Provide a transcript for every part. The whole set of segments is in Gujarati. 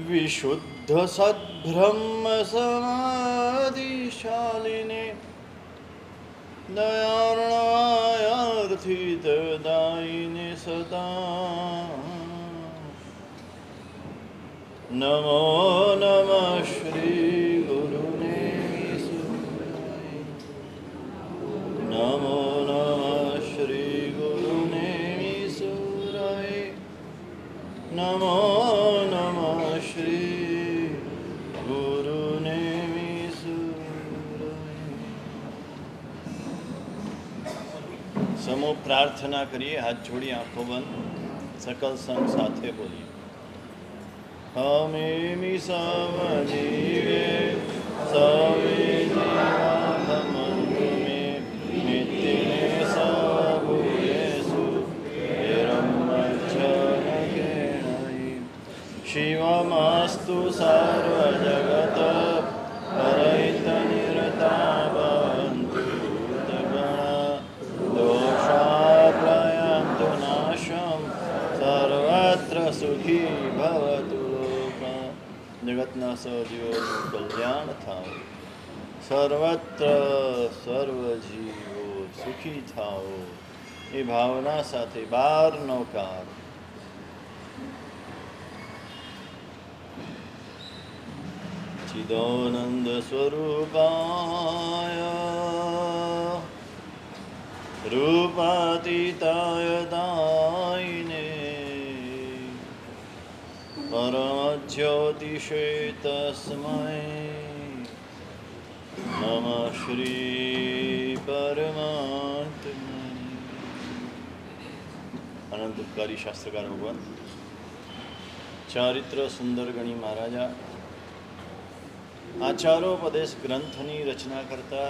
विशुद्ध सद्ब्रह्म समाधिशालिने दयार्णवायार्थितदायिने सदा नमो नमः श्री गुरुने नमो नमः श्री गुरुने सूराय नमो नमः श्री गुरुने समूह प्रार्थना करिए, हाथ जोड़िए, आंखों बंद, सकल संग साथे बोलिए। हमें सवजीवे सविनीवाधमन्तु मे नित्यने सवभूयेषु निरम्मज्जनकेणहि शिवमस्तु सर्वजगत परैतनिरता भवन्तु भूतगणा दोषाप्रयन्तु नाशं सर्वत्र सुखी भवतु जगतना સજીવોનું કલ્યાણ થાઓ, સર્વત્ર સર્વ જીવો સુખી થાઓ એ ભાવના સાથે 12 નવકાર ચિદાનંદ સ્વરૂપાય રૂપાતીતાય દાયિને परमज्योतिषे तस्मै नमः श्री परमात्मने। अनंतकारी शास्त्रकार भगवान चारित्र सुंदर गणी महाराजा आचारोपदेश ग्रंथनी रचना करता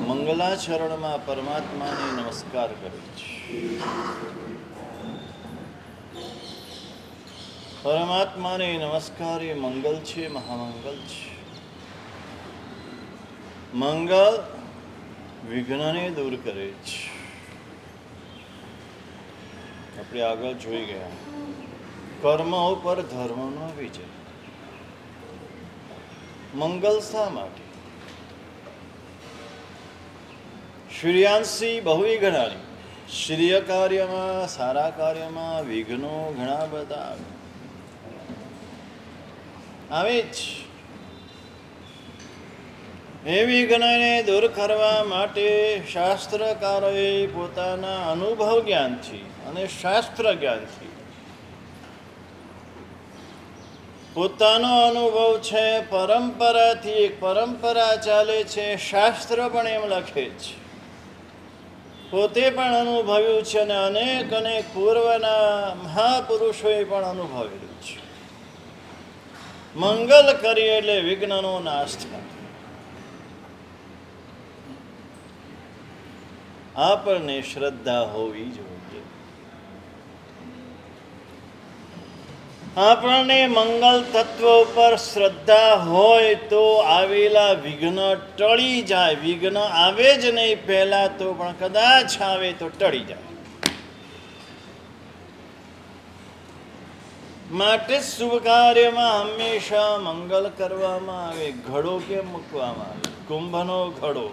मंगलाचरण में परमात्मा ने नमस्कार करे। પરમાત્માને નમસ્કાર એ મંગલ છે, મહામંગલ છે. મંગલ વિઘ્નને દૂર કરે છે. આપણે આગળ જોઈ ગયા કર્મ ઉપર ધર્મનો વિજય. મંગલ શા માટે? શ્રેયાંસી બહુ વિઘ્નાની. શ્રેય કાર્યમાં, સારા કાર્યમાં વિઘ્નો ઘણા બધા આવે જ. એ વિઘ્નને દૂર કરવા માટે શાસ્ત્રકારોએ પોતાના અનુભવ જ્ઞાનથી અને શાસ્ત્ર જ્ઞાનથી પોતાનો અનુભવ છે, પરંપરાથી એક પરંપરા ચાલે છે, શાસ્ત્ર પણ એમ લખે છે, પોતે પણ અનુભવ્યું છે અને અનેક અનેક પૂર્વના મહાપુરુષોએ પણ અનુભવેલું છે. મંગલ કરીએ એટલે વિઘ્નનો નાશ થાય. આપણને શ્રદ્ધા હોવી જોઈએ. આપણને મંગલ તત્વ ઉપર શ્રદ્ધા હોય તો આવેલા વિઘ્ન ટળી જાય. વિઘ્ન આવે જ નહીં પહેલા તો, પણ કદાચ આવે તો ટળી જાય. માટે શુભ કાર્યમાં હંમેશા મંગલ કરવામાં આવે. ઘડો કેમ મૂકવામાં આવે? કુંભનો ઘડો,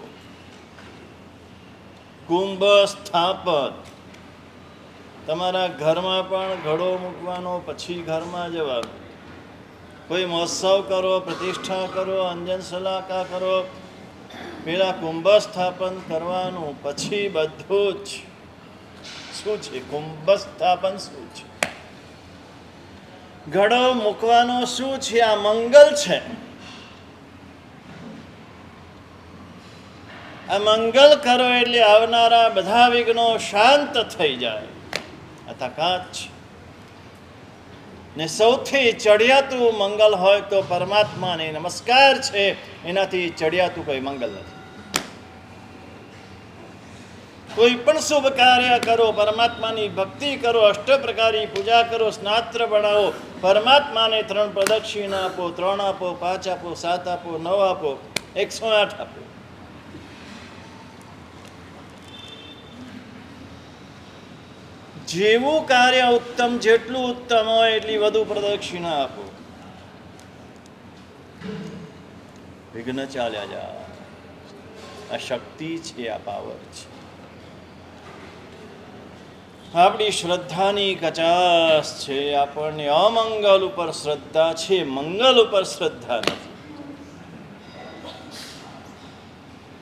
કુંભ સ્થાપન. તમારા ઘરમાં પણ ઘડો મૂકવાનો, પછી ઘરમાં જવાનું. કોઈ મહોત્સવ કરો, પ્રતિષ્ઠા કરો, અંજન સલાકા કરો, પેલા કુંભ સ્થાપન કરવાનું, પછી બધું જ. શું છે કુંભ સ્થાપન? શું છે ઘડો મૂકવાનો? શું છે? આ મંગલ છે. આ મંગલ કરો એટલે આવનારા બધા વિઘ્નો શાંત થઈ જાય. તાકાત છે. ને સૌથી ચડિયાતું મંગલ હોય તો પરમાત્માને નમસ્કાર છે. એનાથી ચડિયાતું કોઈ મંગલ નથી. કોઈ પણ શુભ કાર્ય કરો, પરમાત્માની ભક્તિ કરો, અષ્ટપ્રકારી પૂજા કરો, સ્નાત્ર બનાવો, પરમાત્માને 3 પ્રદક્ષિણા આપો, 3 આપો, 5 આપો, 7 આપો, 9 આપો, 108 આપો. જેવું કાર્ય ઉત્તમ, જેટલું ઉત્તમ હોય એટલી વધુ પ્રદક્ષિણા આપો. વિઘ્ન ચાલ્યા જાય. આ શક્તિ છે, આ પાવર છે. આપણી શ્રદ્ધાની કચાશ છે. આપણને અમંગલ ઉપર શ્રદ્ધા છે, મંગલ ઉપર શ્રદ્ધા નથી.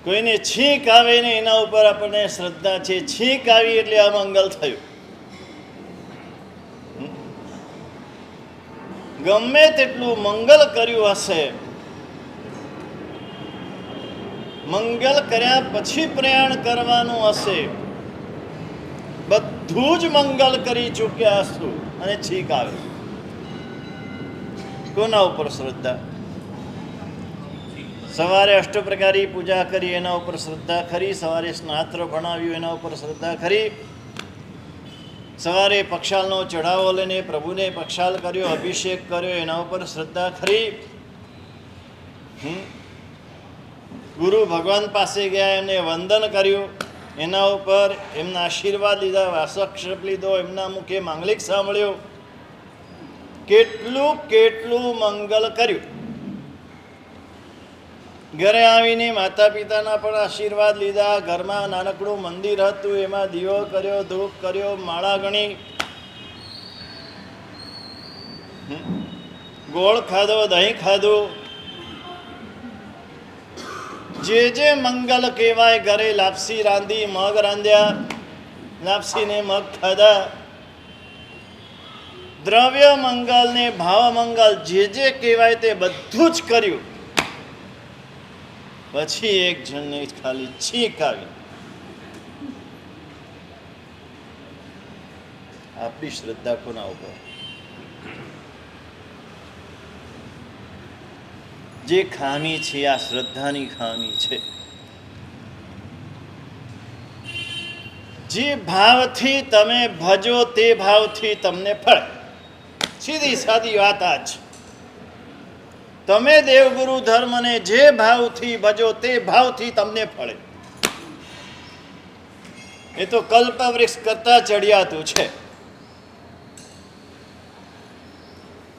કોઈને છીંક આવે ને એના ઉપર આપણને શ્રદ્ધા છે. છીંક આવી એટલે અમંગલ થયું. ગમે તેટલું મંગલ કર્યું હશે, મંગલ કર્યા પછી પ્રયાણ કરવાનું હશે, બધું જ મંગલ કરી ચૂક્યા હશું અને છીક આવે. કોના ઉપર શ્રદ્ધા? સવારે અષ્ટપ્રકારી પૂજા કરી એના ઉપર શ્રદ્ધા ખરી. સવારે સ્નાત્ર ભણાવ્યું એના ઉપર શ્રદ્ધા ખરી. સવારે પક્ષાલનો ચઢાવો લઈને પ્રભુને પક્ષાલ કર્યો, અભિષેક કર્યો, એના ઉપર શ્રદ્ધા ખરી. ગુરુ ભગવાન પાસે ગયા, એમને વંદન કર્યું, એના ઉપર એમના આશીર્વાદ લીધા, વાસક્ષેપ લીધો, એમના મુખે માંગલિક સાંભળ્યો. કેટલું કેટલું મંગલ કર્યું. ઘરે આવીને માતા પિતાના પણ આશીર્વાદ લીધા. ઘરમાં નાનકડું મંદિર હતું, એમાં દીવો કર્યો, ધૂપ કર્યો, માળા ગણી, ગોળ ખાધો, દહીં ખાધું. જે જે મંગલ કહેવાય. ઘરે લાપસી રાંધી, મગ રાંધ્યા, લાપસીને મગ ખાધા. દ્રવ્ય મંગલ ને ભાવ મંગલ જે જે કહેવાય તે બધું જ કર્યું. પછી એક જણને ખાલી છીંક આવી. આપણી શ્રદ્ધા કોના ઉપર? જે ખામી છે આ શ્રદ્ધાની ખામી છે. જે ભાવથી તમે ભજો તે ભાવથી તમને ફળ. સીધી સાદી વાત આ જ. તમે દેવગુરુ ધર્મને જે ભાવથી ભજો તે ભાવથી તમને ફળે. એ તો કલ્પવૃક્ષ કરતા ચડિયાતું છે.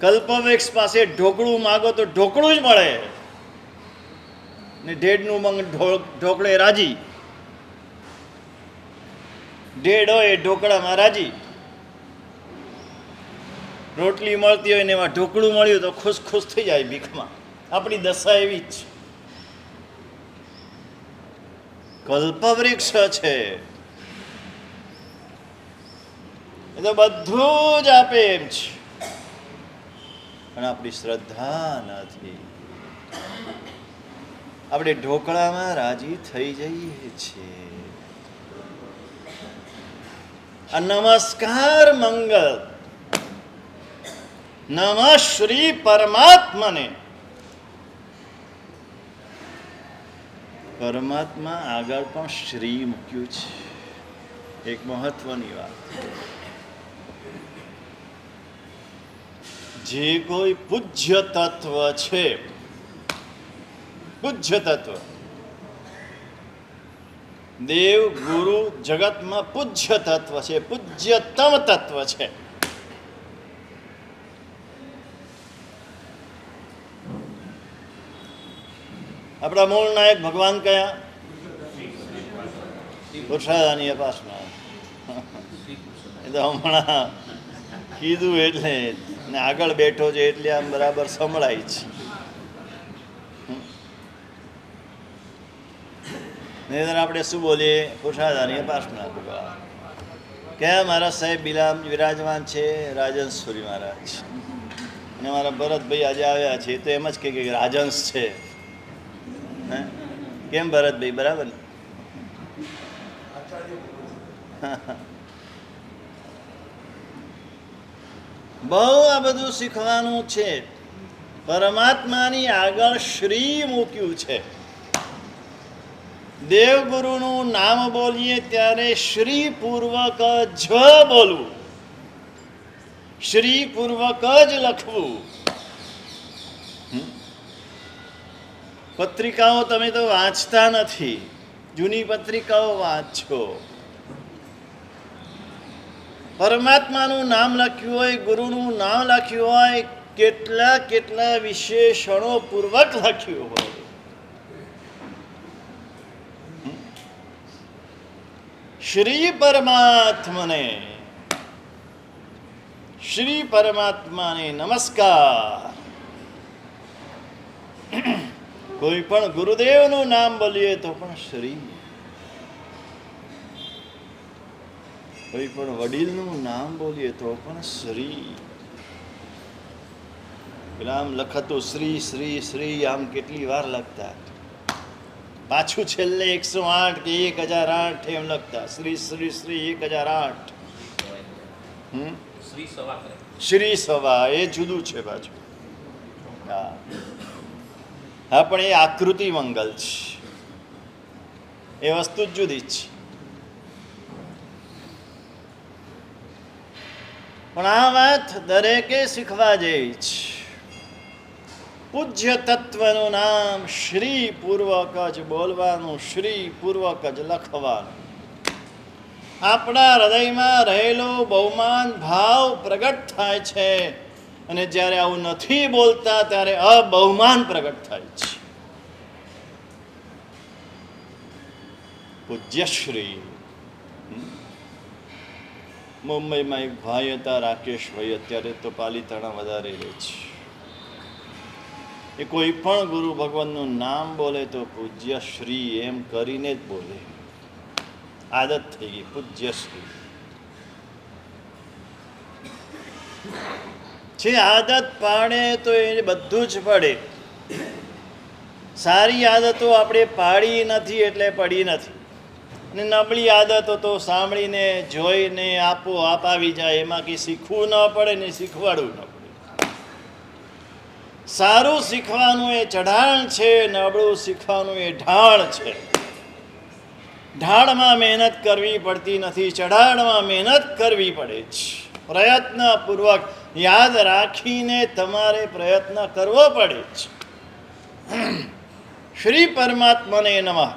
કલ્પવૃક્ષ પાસે ઢોકળું માગો તો ઢોકળું જ મળે ને ઢેડનું મંગ ઢોકળે રાજી. ઢેડ હોય એ ઢોકળામાં રાજી. રોટલી મળતી હોય ને એમાં ઢોકળું મળ્યું તો ખુશ ખુશ થઈ જાય ભીખમાં. આપણી દશા એવી જ કલ્પવૃક્ષ છે. એ તો બધું જ આપે એમ છે, પણ આપણી શ્રદ્ધા નથી. આપણે ઢોકળામાં રાજી થઈ જઈએ છીએ. આ નમસ્કાર મંગલ નમઃ શ્રી પરમાત્માને. પરમાત્મા આગળ પણ શ્રી મૂક્યું છે. એક મહત્વની વાત, જે કોઈ પૂજ્ય તત્વ છે, પૂજ્ય તત્વ દેવ ગુરુ જગતમાં પૂજ્ય તત્વ છે, પૂજ્યતમ તત્વ છે. આપણા મૂળ નાયક ભગવાન કયા? પુરુષાર્થની ઉપાસના. એ તો હમણાં કીધું એટલે ને આગળ બેઠો છે એટલે આમ બરાબર સંભળાય છે. નહીં આપણે શું બોલીએ? પુરુષાર્થની ઉપાસના કરવા. ક્યાં મારા સાહેબ વિરાજમાન છે? રાજહંસ સુરી મહારાજ અને મારા ભરતભાઈ આજે આવ્યા છે. તો એમ જ કે રાજહંસ છે. કેમ ભરતભાઈ, બરાબર ને? બહુ આ બધું શીખવાનું છે. પરમાત્માની આગળ શ્રી મૂક્યું છે. દેવગુરુનું નામ બોલીએ ત્યારે શ્રી પૂર્વક જ બોલવું, શ્રી પૂર્વક જ લખવું. પત્રિકાઓ તમે તો વાંચતા નથી, જૂની પત્રિકાઓ વાંચો. પરમાત્માનું નામ લખ્યું હોય, ગુરુનું નામ લખ્યું હોય, કેટલા કેટલા વિશેષણો પૂર્વક લખ્યું હોય. શ્રી પરમાત્માને, શ્રી પરમાત્માને નમસ્કાર. કોઈ પણ ગુરુદેવનું નામ બોલીએ તો પણ શ્રી, કોઈ પણ વડીલનું નામ બોલીએ તો પણ શ્રી. આમ લખતું શ્રી શ્રી શ્રી આમ કેટલી વાર લખતા, પાછું છેલ્લે 108 કે 1008 એમ લખતા. શ્રી શ્રી શ્રી 1008. શ્રી સવા એ જુદું છે પાછું. હા હા, પણ એ આકૃતિ મંગલ છે, એ વસ્તુ જ જુદી છે. પણ આ વાત દરેકે શીખવા જેવી છે. પૂજ્ય તત્વનું નામ શ્રી પૂર્વક જ બોલવાનું, શ્રી પૂર્વક જ લખવાનું. આપણા હૃદયમાં રહેલો બહુમાન ભાવ પ્રગટ થાય છે, અને જ્યારે આવું નથી બોલતા ત્યારે અબહુમાન પ્રગટ થાય છે. પૂજ્યશ્રી. મુંબઈમાં એક ભાઈ હતા, રાકેશભાઈ, અત્યારે તો પાલીતાણા વધારે રહે છે. એ કોઈ પણ ગુરુ ભગવાનનું નામ બોલે તો પૂજ્યશ્રી એમ કરીને જ બોલે. આદત થઈ ગઈ પૂજ્યશ્રી છે. આદત પાડે તો એ બધું જ પડે. સારી આદતો આપણે પાડી નથી એટલે પડી નથી, અને નબળી આદતો તો સાંભળીને જોઈને આપોઆપ આવી જાય. એમાં કંઈ શીખવું ન પડે ને શીખવાડવું ન પડે. સારું શીખવાનું એ ચઢાણ છે, નબળું શીખવાનું એ ઢાળ છે. ઢાળમાં મહેનત કરવી પડતી નથી, ચઢાણમાં મહેનત કરવી પડે છે. પ્રયત્નપૂર્વક યાદ રાખીને તમારે પ્રયત્ન કરવો પડે છે. શ્રી પરમાત્માને નમઃ.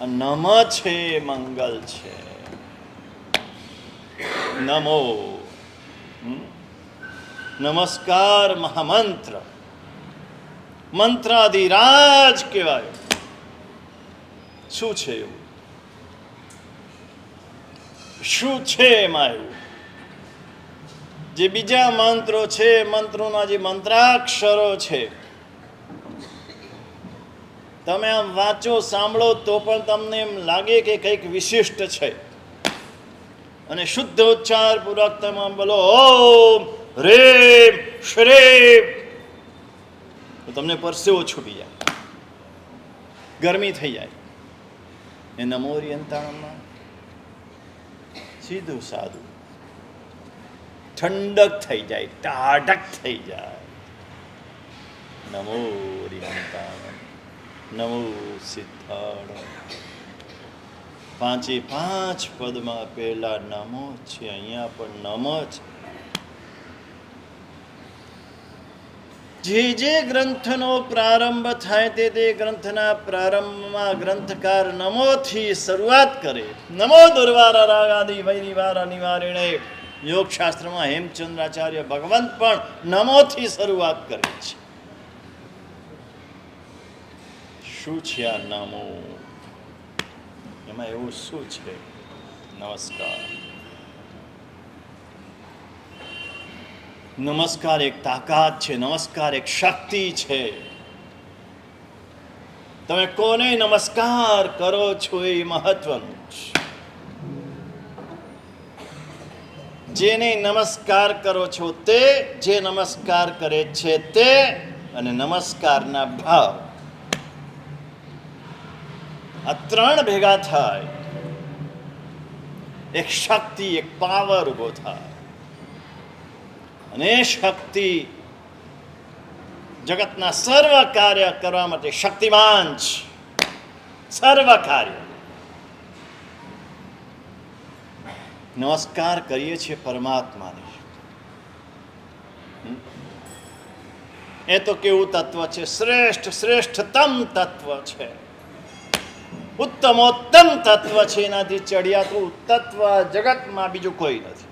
નમ છે મંગલ છે. નમો નમસ્કાર મહામંત્ર, મંત્રાધિરાજ કહેવાય. શું છે એવું? શું છે એમાં એવું? જે બીજા મંત્રો છે, મંત્રોના જે મંત્રાક્ષરો છે, તમે આમ વાંચો, સાંભળો તો પણ તમને એમ લાગે કે કંઈક વિશિષ્ટ છે. અને શુદ્ધ ઉચ્ચાર પૂર્વક તમે બોલો ઓમ રેમ શ્રેમ, તો તમને પરસેવો છૂટી જાય, ગરમી થઈ જાય. એ નમો યંતાણમાં સીધું સાદું ઠંડક થઈ જાય, ટાઢક થઈ જાય. નમો યંતાણમ, નમો સિદ્ધાણ. પાંચે પાંચ પદમાં પહેલા નમો છે, અહીંયા પણ નમ છે. જે ગ્રંથનો પ્રારંભ થાય તે ગ્રંથના પ્રારંભમાં ગ્રંથકાર નમોથી શરૂઆત કરે. નમો દુર્વારા રાગાદિ વૈરિવારા નિવારણે. યોગશાસ્ત્રમાં હેમચંદ્રાચાર્ય ભગવંત પણ નમોથી શરૂઆત કરે છે. શું છે આ નમો? એમાં એવું શું છે? નમસ્કાર. નમસ્કાર એક તાકાત છે, નમસ્કાર એક શક્તિ છે. તમે કોને નમસ્કાર કરો છો એ મહત્વનું છે. જેને નમસ્કાર કરો છો તે, જે નમસ્કાર કરે છે તે, અને નમસ્કારના ભાવ, આ ત્રણ ભેગા થાય, એક શક્તિ, એક પાવર ઉભો થાય. અને એ શક્તિ જગતના સર્વ કાર્ય કરવા માટે શક્તિમાન છે. સર્વ કાર્ય. નમસ્કાર કરીએ છીએ પરમાત્માને. એ તો કેવું તત્વ છે? શ્રેષ્ઠતમ તત્વ છે, ઉત્તમોત્તમ તત્વ છે. એનાથી ચડિયાતું તત્વ જગતમાં બીજું કોઈ નથી.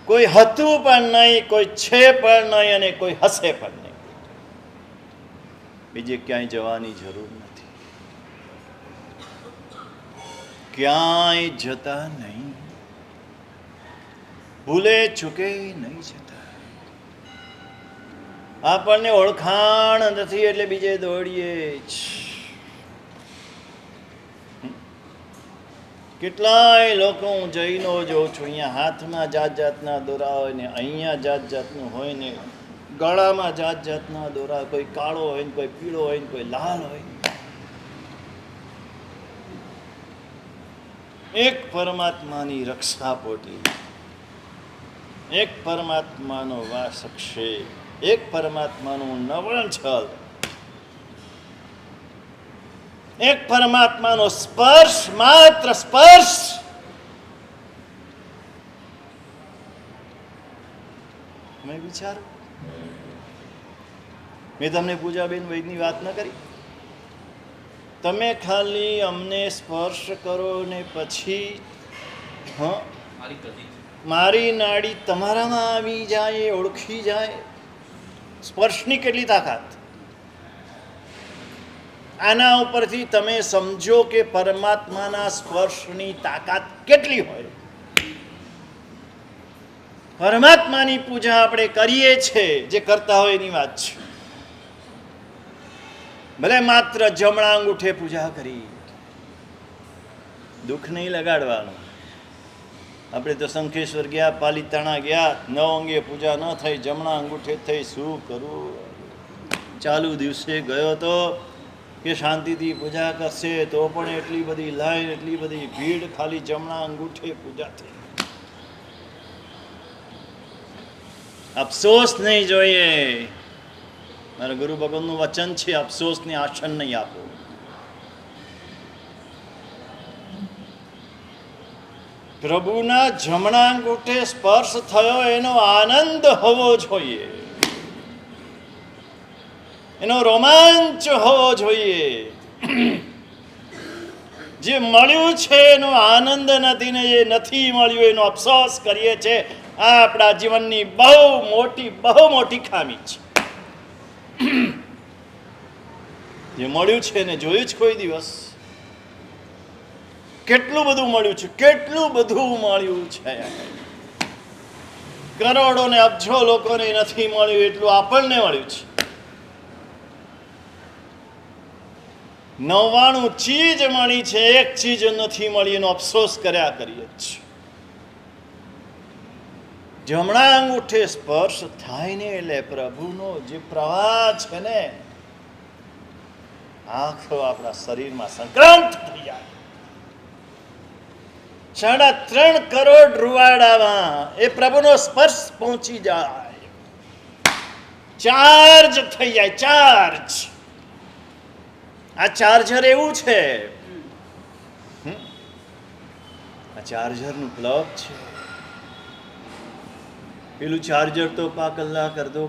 કોઈ હતું પણ નહીં, કોઈ છે પણ નહીં, અને કોઈ હશે પણ નહીં. બીજે ક્યાંય જવાની જરૂર નથી, ક્યાંય જતા નહીં, ભૂલે ચૂકે નહીં જતા. આપણને ઓળખાણ નથી એટલે બીજે દોડીએ જ. કેટલાય લોકો હું જૈનો જોઉં છું, અહીંયા હાથમાં જાત જાતના દોરા હોય ને, અહીંયા જાત જાતનું હોય ને, ગળામાં જાત જાતના દોરા, કોઈ કાળો હોય ને, કોઈ પીળો હોય ને, કોઈ લાલ હોય. એક પરમાત્માની રક્ષા પોટી, એક પરમાત્માનો વાસક્ષેપ, એક પરમાત્માનું નવણ છલ, એક પરમાત્માનો સ્પર્શ, માત્ર સ્પર્શ. મેં વિચારો, મેં તમને પૂજાબેન વૈદની વાત ન કરી? તમે ખાલી અમને સ્પર્શ કરો ને પછી મારી નાડી તમારામાં આવી જાય, ઓળખી જાય. સ્પર્શની કેટલી તાકાત! આના ઉપરથી તમે સમજો કે પરમાત્માના સ્પર્શની તાકાત કેટલી હોય. પરમાત્માની પૂજા આપણે કરીએ છીએ, જે કરતા હોય એની વાત છે. ભલે માત્ર જમણા અંગૂઠે પૂજા કરી, દુઃખ નહીં લગાડવાનું. આપણે તો શંખેશ્વર ગયા, પાલીતાણા ગયા, 9 અંગે પૂજા ન થઈ, જમણા અંગૂઠે થઈ. શું કરવું? ચાલુ દિવસે ગયો તો કે શાંતિથી પૂજા કરશે તો પણ એટલી બધી લાઈન, એટલી બધી ભીડ, ખાલી જમણા અંગૂઠે પૂજા થઈ. અફસોસ નહીં જોઈએ. મારા ગુરુ ભગવાનનું વચન છે, અફસોસને આસન નહીં આપો. પ્રભુના જમણા અંગૂઠે સ્પર્શ થયો એનો આનંદ હોવો જોઈએ, એનો રોમાંચ હોવો જોઈએ. જે મળ્યું છે એનો આનંદ નથી ને જે નથી મળ્યું એનો અફસોસ કરીએ છીએ. આ આપણા જીવનની બહુ મોટી ખામી છે. જે મળ્યું છે એને જોયું જ કોઈ દિવસ? કેટલું બધું મળ્યું છે, કેટલું બધું મળ્યું છે. કરોડો ને અબજો લોકોને નથી મળ્યું એટલું આપણને મળ્યું છે. 99 ચીજ મળી છે, એક ચીજ નથી મળી એનો અફસોસ કર્યા કરીએ છીએ. જમણા અંગૂઠે સ્પર્શ થાય ને એટલે પ્રભુનો જે પ્રવાહ છે ને આખો આપણા શરીરમાં સંક્રાંત થઈ જાય. 3.5 કરોડ રૂવાડામાં એ પ્રભુનો સ્પર્શ પહોંચી જાય, ચાર્જ થઈ જાય. ચાર્જ, આ ચાર્જર એવું છે, આ ચાર્જરનું પ્લગ છે. પેલું ચાર્જર તો કલાક અડધો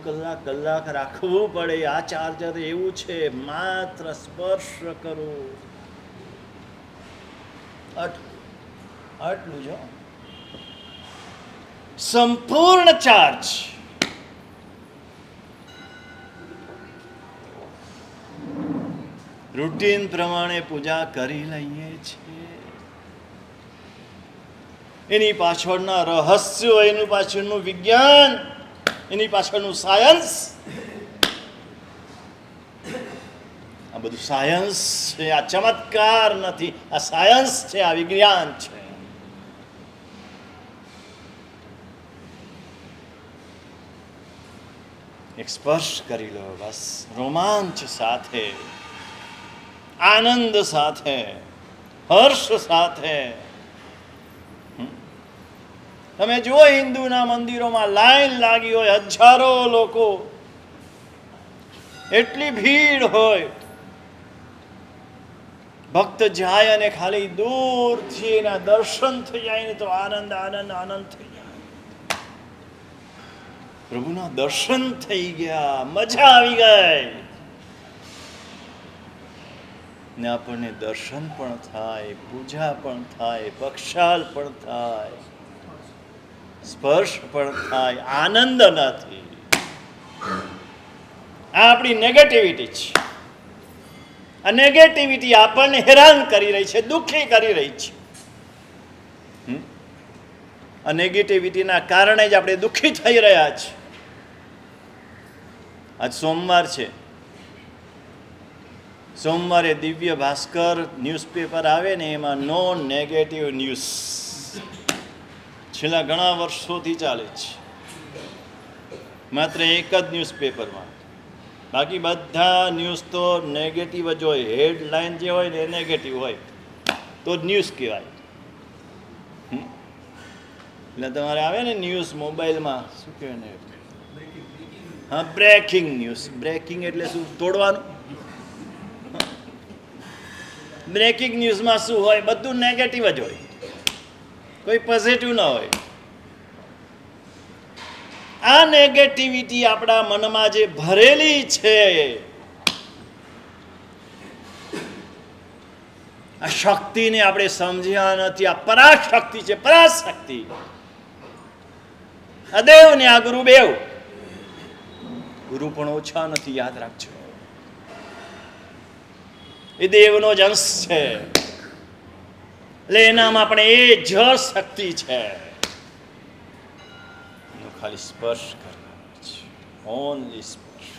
કલાક રાખવું પડે. આ ચાર્જર એવું છે, માત્ર સ્પર્શ કરો આટલું જો સંપૂર્ણ ચાર્જ. રૂટીન પ્રમાણે પૂજા કરી લઈએ છીએ. એની પાછળના રહસ્યો, એની પાછળનું વિજ્ઞાન, એની પાછળનું સાયન્સ, આ બધું સાયન્સ છે. આ ચમત્કાર નથી, આ સાયન્સ છે, આ વિજ્ઞાન છે. એક સ્પર્શ કરી લો બસ, રોમાંચ સાથે, આનંદ સાથે, હર્ષ સાથે. તમે જુઓ હિન્દુના મંદિરોમાં લાઈન લાગી હોય, હજારો લોકો, એટલી ભીડ હોય. ભક્ત જાય અને ખાલી દૂરથી એના દર્શન થઈ જાય ને તો આનંદ થઈ જાય. પ્રભુના દર્શન થઈ ગયા, મજા આવી ગઈ. ને આપણને દર્શન પણ થાય, પૂજા પણ થાય, પક્ષાલ પણ થાય, સ્પર્શ પણ થાય, આનંદ નથી. આ આપણી નેગેટિવિટી છે. આ નેગેટિવિટી આપણને હેરાન કરી રહી છે, દુઃખી કરી રહી છે. આ નેગેટિવિટીના કારણે જ આપણે દુઃખી થઈ રહ્યા છીએ. આજ સોમવાર છે. સોમવારે દિવ્ય ભાસ્કર ન્યૂઝપેપર આવે ને એમાં નો નેગેટિવ ન્યૂઝ છેલ્લા ઘણા વર્ષોથી ચાલે છે. માત્ર એક જ ન્યૂઝપેપરમાં. બાકી બધા ન્યૂઝ તો નેગેટિવ જ હોય. હેડલાઇન જે હોય ને એ નેગેટિવ હોય તો ન્યૂઝ કહેવાય. એટલે તમારે આવે ને ન્યૂઝ મોબાઈલમાં, શું કહેવાય ને? હા, બ્રેકિંગ ન્યૂઝ. બ્રેકિંગ એટલે શું? તોડવાનું. બ્રેકિંગ ન્યૂઝમાં શું હોય? બધું નેગેટિવ જ હોય, કોઈ પોઝિટિવ ન હોય. આ નેગેટિવિટી આપણા મનમાં જે ભરેલી છે, આ શક્તિને આપણે સમજ્યા નથી. આ પરાશક્તિ છે, પરાશક્તિ. આ દેવ ને આ ગુરુ બેવ. ગુરુ પણ ઓછા નથી, યાદ રાખજો. એ દેવનો જ અંશ છે, એટલે એનામાં પણ એ જ શક્તિ છે. એનો ખાલી સ્પર્શ કરવાનો છે, ઓનલી સ્પર્શ.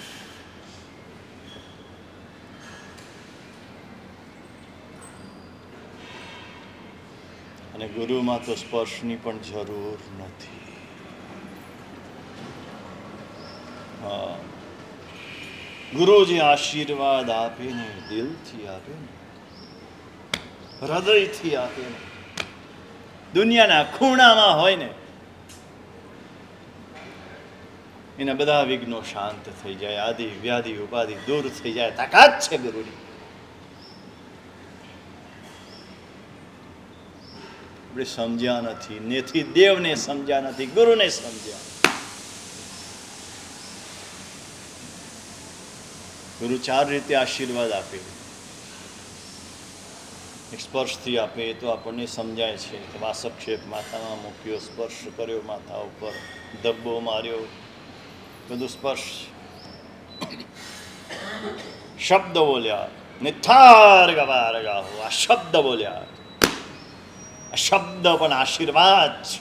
અને ગુરુમાં તો સ્પર્શની પણ જરૂર નથી. હા, ગુરુ જે આશીર્વાદ આપે ને, દિલથી આપે ને, હૃદયથી આપે ને, દુનિયાના ખૂણામાં હોય ને, એના બધા વિઘ્નો શાંત થઈ જાય, આદિ વ્યાધિ ઉપાધિ દૂર થઈ જાય. તાકાત છે ગુરુની. આપણે સમજ્યા નથી, નેથી દેવને સમજ્યા નથી, ગુરુને સમજ્યા. ગુરુ 4 રીતે આશીર્વાદ આપે. એક સ્પર્શથી આપે, એ તો આપણને સમજાય છે. વાસક્ષેપ માથામાં મૂક્યો, સ્પર્શ કર્યો માથા ઉપર, ધબ્બો માર્યો, બધું સ્પર્શ. શબ્દ બોલ્યા, નિથાર ગવાર ગાહો, આ શબ્દ બોલ્યા. આ શબ્દ પણ આશીર્વાદ છે.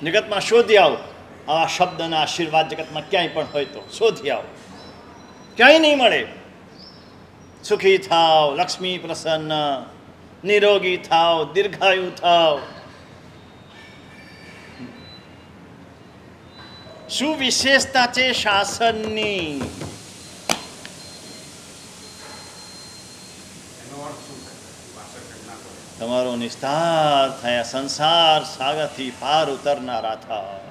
જગતમાં શોધી આવો આ શબ્દના આશીર્વાદ, જગતમાં ક્યાંય પણ હોય તો શોધી આવો, ક્યાંય નહીં મળે. સુખી થાવ, લક્ષ્મી પ્રસન્ન, નિરોગી થાવ, દીર્ઘાયુ થાવ. શું વિશેષતા છે શાસનની? તમારો નિસ્તાર થયા, સંસાર સાગરથી પાર ઉતરનારા થાવ.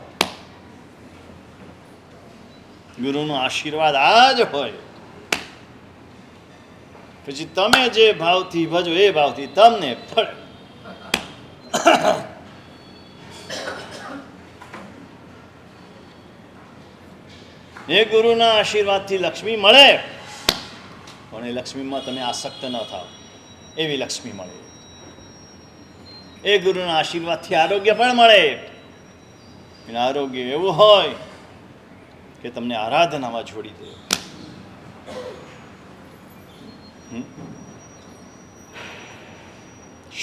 ગુરુનો આશીર્વાદ આ જ હોય. પછી તમે જે ભાવથી ભજો એ ભાવથી તમને ફળે. એ ગુરુના આશીર્વાદથી લક્ષ્મી મળે, પણ એ લક્ષ્મીમાં તમે આસક્ત ન થાવ એવી લક્ષ્મી મળે. એ ગુરુના આશીર્વાદથી આરોગ્ય પણ મળે. આરોગ્ય એવું હોય કે તમને આરાધનામાં જોડી દે.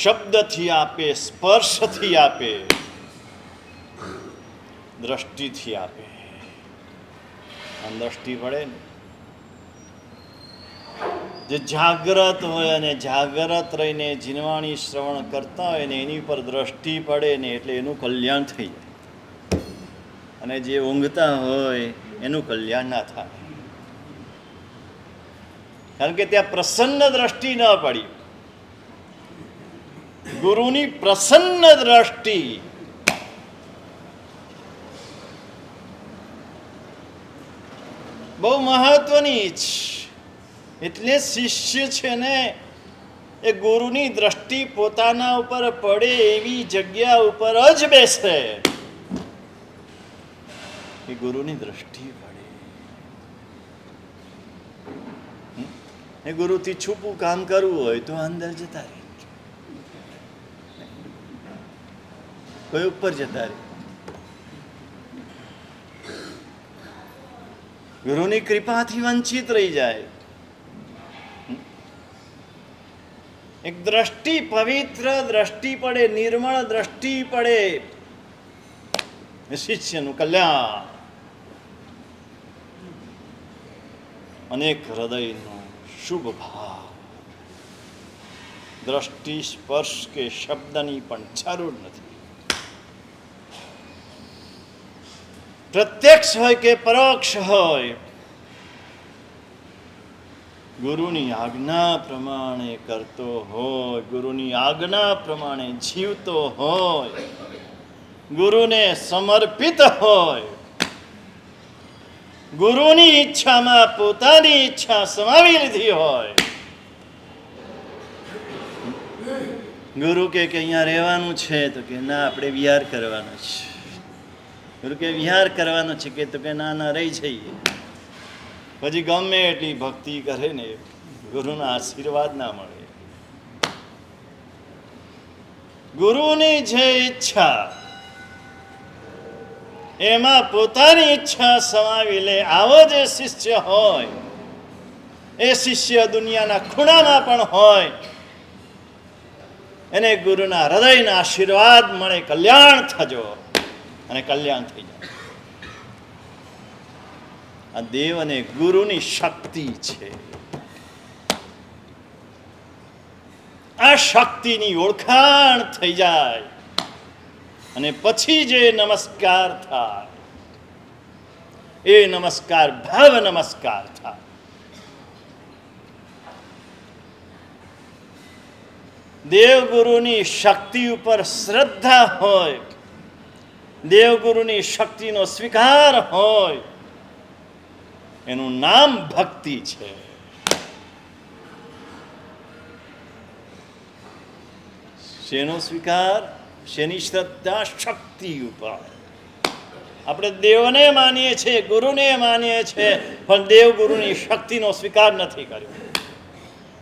શબ્દથી આપે, સ્પર્શથી આપે, દ્રષ્ટિથી આપે. આમ દ્રષ્ટિ પડે ને, જે જાગ્રત હોય અને જાગ્રત રહીને જીનવાણી શ્રવણ કરતા હોય ને એની પર દ્રષ્ટિ પડે ને એટલે એનું કલ્યાણ થઈ જાય. અને જે ઊંઘતા હોય એનું કલ્યાણ ના થાય, કારણ કે ત્યાં પ્રસન્ન દ્રષ્ટિ ન પડી. ગુરુની પ્રસન્ન દ્રષ્ટિ બહુ મહત્વની છે. એટલે શિષ્ય છે ને એ ગુરુની દ્રષ્ટિ પોતાના ઉપર પડે એવી જગ્યા ઉપર જ બેસે. એ ગુરુની દ્રષ્ટિ પડે. એ ગુરુથી છુપું કામ કરવું હોય તો અંદર જતા રહે, કોઈ ઉપર જતા રહે. ગુરુની કૃપાથી વંચિત રહી જાય. એક દ્રષ્ટિ, પવિત્ર દ્રષ્ટિ પડે, નિર્મળ દ્રષ્ટિ પડે, શિષ્યનું કલ્યાણ. અનેક હૃદયનો શુભ ભાવ. દ્રષ્ટિ, સ્પર્શ કે શબ્દની પણ જરૂર નથી. પ્રત્યક્ષ હોય કે પરોક્ષ હોય, ગુરુની આજ્ઞા પ્રમાણે કરતો હોય, ગુરુની આજ્ઞા પ્રમાણે જીવતો હોય, ગુરુને સમર્પિત હોય, ગુરુની ઈચ્છામાં પોતાની ઈચ્છા સમાવી લીધી હોય. ગુરુ કે અહીંયા રહેવાનું છે તો કે ના, આપણે વિહાર કરવાનો છે. ગુરુ કે વિહાર કરવાનો છે કે તો કે ના ના રહી જઈએ. પછી ગમે એટલી ભક્તિ કરે ને ગુરુના આશીર્વાદ ના મળે. ગુરુની જે ઈચ્છા એમાં પોતાની ઈચ્છા સમાવી લે, આવો જે શિષ્ય હોય એ શિષ્ય દુનિયાના ખૂણામાં પણ હોય, એને ગુરુના હૃદયના આશીર્વાદ મળે, કલ્યાણ થજો, અને કલ્યાણ થઈ જાય. આ દેવ અને ગુરુની શક્તિ છે. આ શક્તિની ઓળખાણ થઈ જાય અને પછી જે નમસ્કાર થાય એ નમસ્કાર ભાવ નમસ્કાર થાય. દેવગુરુની શક્તિ ઉપર શ્રદ્ધા હોય, દેવગુરુની શક્તિનો સ્વીકાર હોય, એનું નામ ભક્તિ છે. શેનો સ્વીકાર? શેની શ્રદ્ધા? શક્તિ ઉપર. આપણે દેવને માનીએ છીએ, ગુરુને માનીએ છીએ, પણ દેવ ગુરુની શક્તિનો સ્વીકાર નથી કર્યો.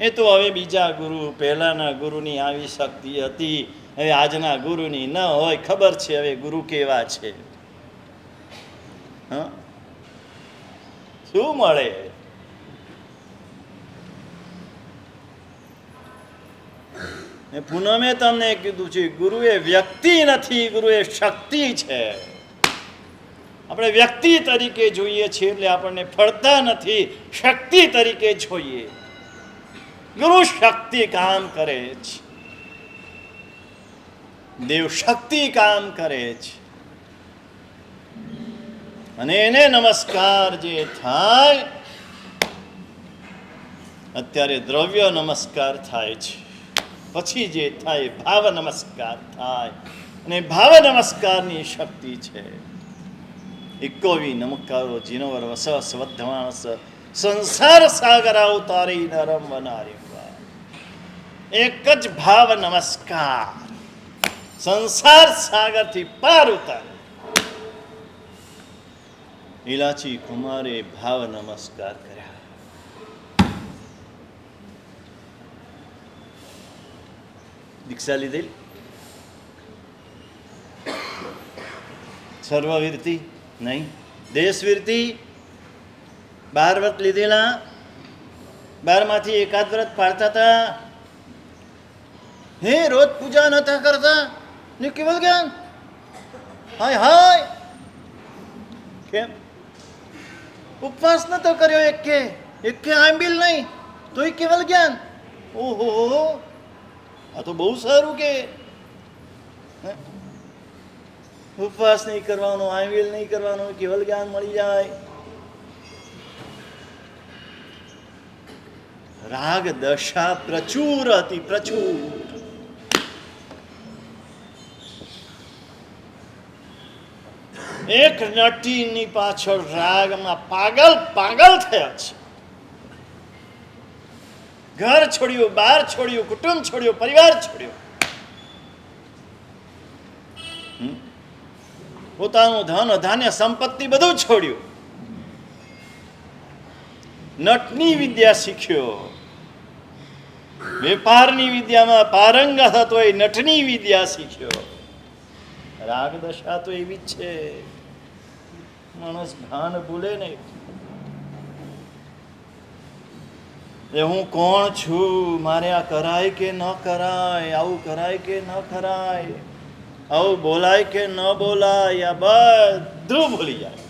એ તો હવે બીજા ગુરુ, પહેલાના ગુરુની આવી શક્તિ હતી, હવે આજના ગુરુની ન હોય. ખબર છે હવે ગુરુ કેવા છે. હા, શું મળે? પૂનમે તમને કીધું છે, ગુરુ એ વ્યક્તિ નથી, ગુરુ એ શક્તિ છે. આપણે વ્યક્તિ તરીકે જોઈએ છીએ એટલે આપણને ફળતા નથી, શક્તિ તરીકે જોઈએ. ગુરુ શક્તિ કામ કરે છે, દેવ શક્તિ કામ કરે છે. અને એને નમસ્કાર જે થાય, અત્યારે દ્રવ્ય નમસ્કાર થાય છે, પછી જે થાય ભાવ નમસ્કાર થાય. અને ભાવ નમસ્કારની શક્તિ છે. એકોવી નમકારો જીનવર વસ સ્વધમાનસ સંસાર સાગર અવતારી નરમ વનારી. એક જ ભાવ નમસ્કાર સંસાર સાગરથી પાર ઉતારે. ઇલાચી કુમારે ભાવ નમસ્કાર કર્યા. દીક્ષા લીધેલી સર્વવીરતી નહીં, દેશવીરતી. 12 વ્રત લીધેલા, 12માંથી એકાદ વ્રત પાડતા હતા. હે રોજ પૂજા નતા કરતા ને કેવલ જ્ઞાન. હાય હાય, કેમ ઉપવાસ નતો કર્યો? એકે આંબીલ નહીં તોય કેવલ જ્ઞાન. ઓહો, આ તો બહુ સારું. કે ઉપવાસ નહીં કરવાનો, આંબીલ નહીં કરવાનો, કેવલ જ્ઞાન મળી જાય. રાગ દશા પ્રચુર હતી, પ્રચુર. એક નટીની પાછળ રાગમાં પાગલ થયા છે. ઘર છોડ્યું, બાર છોડ્યું, કુટુંબ છોડ્યું, પરિવાર છોડ્યો, પોતાનું ધન ધાન્ય સંપત્તિ બધું છોડ્યું. નટની વિદ્યા શીખ્યો, વેપારની વિદ્યામાં પારંગત હતો એ નટની વિદ્યા શીખ્યો. રાગ દશા તો એવી જ છે, માણસ ભાન ભૂલે નહીં. એ હું કોણ છું, મારે આ કરાય કે ન કરાય, આવું કરાય કે ન કરાય, આવું બોલાય કે ન બોલાય, આ બધું ભૂલી જાય.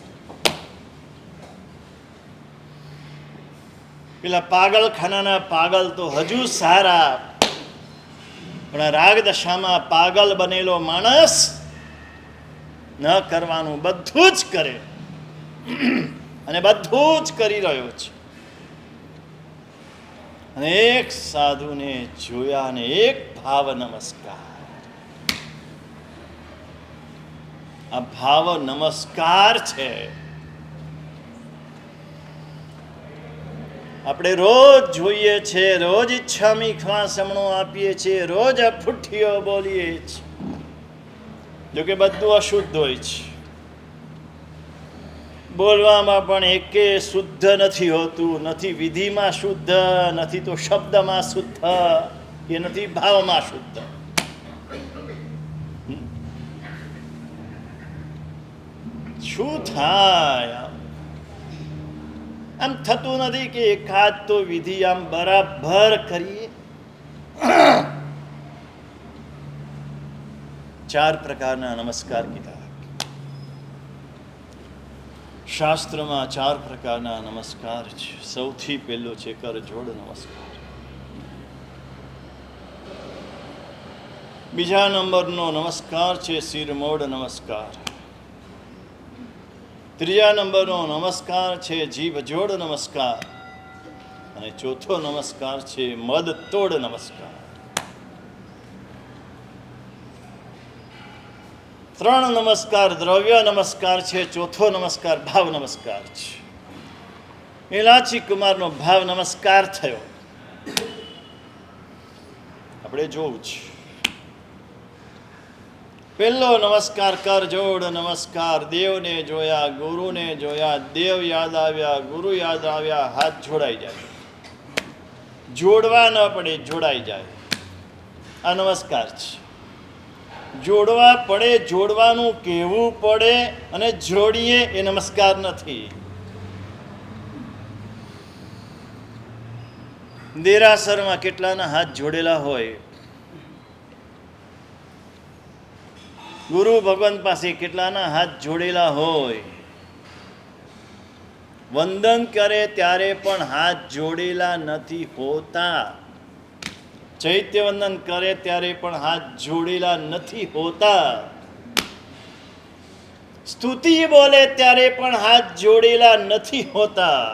પેલા પાગલખાનાના પાગલ તો હજુ સારા, પણ રાગ દશામાં પાગલ બનેલો માણસ ન કરવાનું બધું જ કરે, અને બધું જ કરી રહ્યો છે. અને એક સાધુને જોયા ને એક ભાવ નમસ્કાર. આ ભાવ નમસ્કાર છે. આપણે રોજ જોઈએ છીએ, રોજ ઈચ્છામી ખ્વાસમણો આપીએ છીએ, રોજ અફુઠ્ઠીઓ બોલીએ છીએ. જોકે બધું અશુદ્ધ હોય છે, બોલવામાં પણ એકે શુદ્ધ નથી હોતું. નથી વિધિમાં શુદ્ધ, નથી તો શબ્દમાં શુદ્ધ, કે નથી ભાવમાં શુદ્ધ. શું થાય? આમ થતું નથી કે એકાદ તો વિધિ આમ બરાબર કરીએ. 4 પ્રકારના નમસ્કાર કીધા શાસ્ત્રમાં. 4 પ્રકારના નમસ્કાર છે. સૌથી પહેલો છે કરજોડ નમસ્કાર. બીજા નંબરનો નમસ્કાર છે શિરમોડ નમસ્કાર. ત્રીજા નંબરનો નમસ્કાર છે જીભ જોડ નમસ્કાર. અને ચોથો નમસ્કાર છે મદ તોડ નમસ્કાર. 3 નમસ્કાર દ્રવ્ય નમસ્કાર છે, ચોથો નમસ્કાર ભાવ નમસ્કાર છે. ઇલાચી કુમારનો ભાવ નમસ્કાર થયો. આપણે જોવું છે પહેલો નમસ્કાર કર જોડ નમસ્કાર. દેવને જોયા, ગુરુને જોયા, દેવ યાદ આવ્યા, ગુરુ યાદ આવ્યા, હાથ જોડાઈ જાય. જોડવા ન પડે, જોડાઈ જાય. આ નમસ્કાર છે. જોડવા પડે, જોડવાનું કહેવું પડે અને જોડીએ એ નમસ્કાર નથી. દેરાસરમાં કેટલાના હાથ જોડેલા હોય, ગુરુ ભગવાન પાસે કેટલાના હાથ જોડેલા હોય, વંદન કરે ત્યારે પણ હાથ જોડેલા નથી હોતા. ચૈત્ય વંદન કરે ત્યારે પણ હાથ જોડેલા નથી હોતા. સ્તુતિ બોલે ત્યારે પણ હાથ જોડેલા નથી હોતા.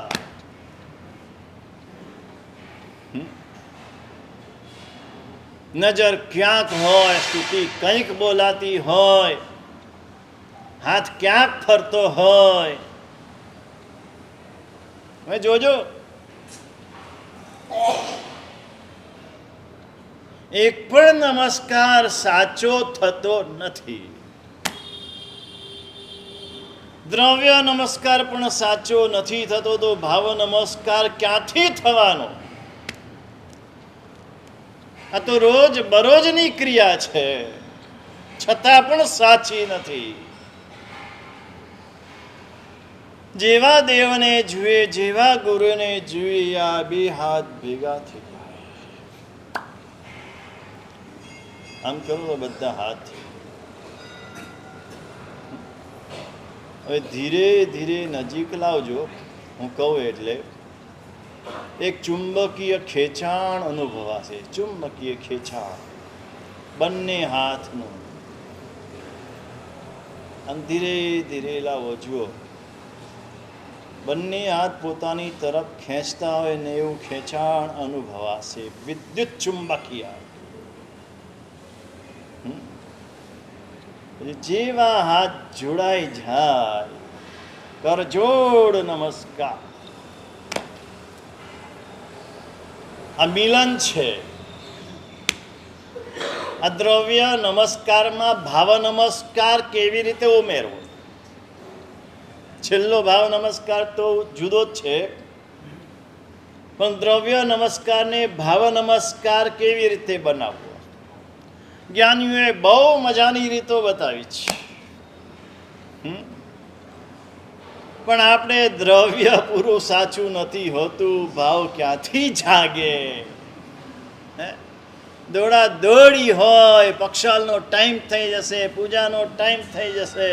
નજર ક્યાંક હોય, સ્તુતિ કંઈક બોલાતી હોય, હાથ ક્યાંક ફરતો હોય. હવે જોજો, એક પણ નમસ્કાર સાચો થતો નથી. દ્રવ્ય નમસ્કાર પણ સાચો નથી થતો, તો ભાવ નમસ્કાર ક્યાંથી થવાનો? આ તો રોજ બરોજની ક્રિયા છે, છતાં પણ સાચી નથી. જેવા દેવને જુએ, જેવા ગુરુને જુએ, આ બે હાથ ભેગા થઈ જાય. આમ કરો તો બધા હાથ. હવે ધીરે ધીરે નજીક લાવજો, હું કહું એટલે. એક ચુંબકીય ખેંચાણ અનુભવાશે, ચુંબકીય ખેંચાણ બંને હાથનું. આમ ધીરે ધીરે લાવો, જુઓ. બંને હાથ પોતાની તરફ ખેંચતા હોય ને એવું ખેંચાણ અનુભવાશે, વિદ્યુત ચુંબકીય. જેવા હાથ જોડાઈ જાય, કરજોડ નમસ્કાર. આ મિલન છે. આ દ્રવ્ય નમસ્કારમાં ભાવ નમસ્કાર કેવી રીતે ઉમેરવો? છેલ્લો ભાવ નમસ્કાર તો જુદો જ છે, પણ દ્રવ્ય નમસ્કારને ભાવ નમસ્કાર કેવી રીતે બનાવવો, જ્ઞાનીઓએ બહુ મજાની રીતો બતાવી છે. પણ આપણે દ્રવ્ય પૂરું સાચું નથી હોતું, ભાવ ક્યાંથી જાગે? દોડા દોડી હોય, પક્ષાલનો ટાઈમ થઈ જશે, પૂજાનો ટાઈમ થઈ જશે.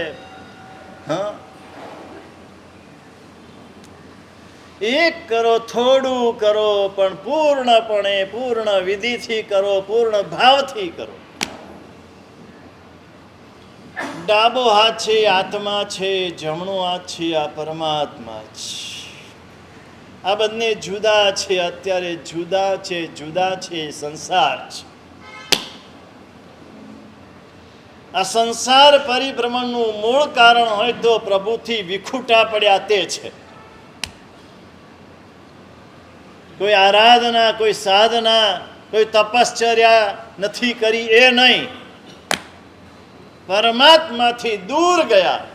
એક કરો, થોડું કરો, પણ પૂર્ણપણે, પૂર્ણ વિધિથી કરો, પૂર્ણ ભાવથી કરો. ડાબો હાથ છે આત્મા છે, જમણો હાથ છે આ પરમાત્મા છે. આ બંને જુદા છે, અત્યારે જુદા છે, જુદા છે સંસાર છે. આ સંસાર પરિભ્રમણનું મૂળ કારણ હોય તો પ્રભુથી વિખૂટા પડ્યા તે છે. કોઈ આરાધના, કોઈ સાધના, કોઈ તપશ્ચર્યા નથી કરી એ નહીં, પરમાત્માથી દૂર ગયા.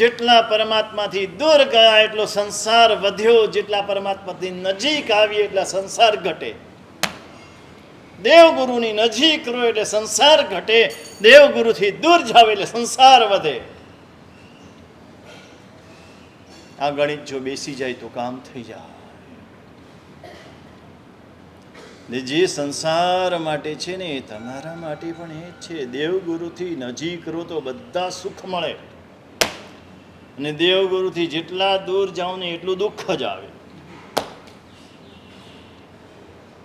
જેટલા પરમાત્માથી દૂર ગયા એટલો સંસાર વધ્યો, જેટલા પરમાત્માથી નજીક આવીએ એટલા સંસાર ઘટે. દેવગુરુની નજીક રહો એટલે સંસાર ઘટે, દેવગુરુથી દૂર જાવ એટલે સંસાર વધે. આ ગણિત જો બેસી જાય તો કામ થઈ જાય. જે સંસાર માટે છે ને એ તમારા માટે પણ એ જ છે. દેવગુરુથી નજીક રહો તો બધા સુખ મળે, અને દેવગુરુથી જેટલા દૂર જાઓ ને એટલું દુઃખ જ આવે.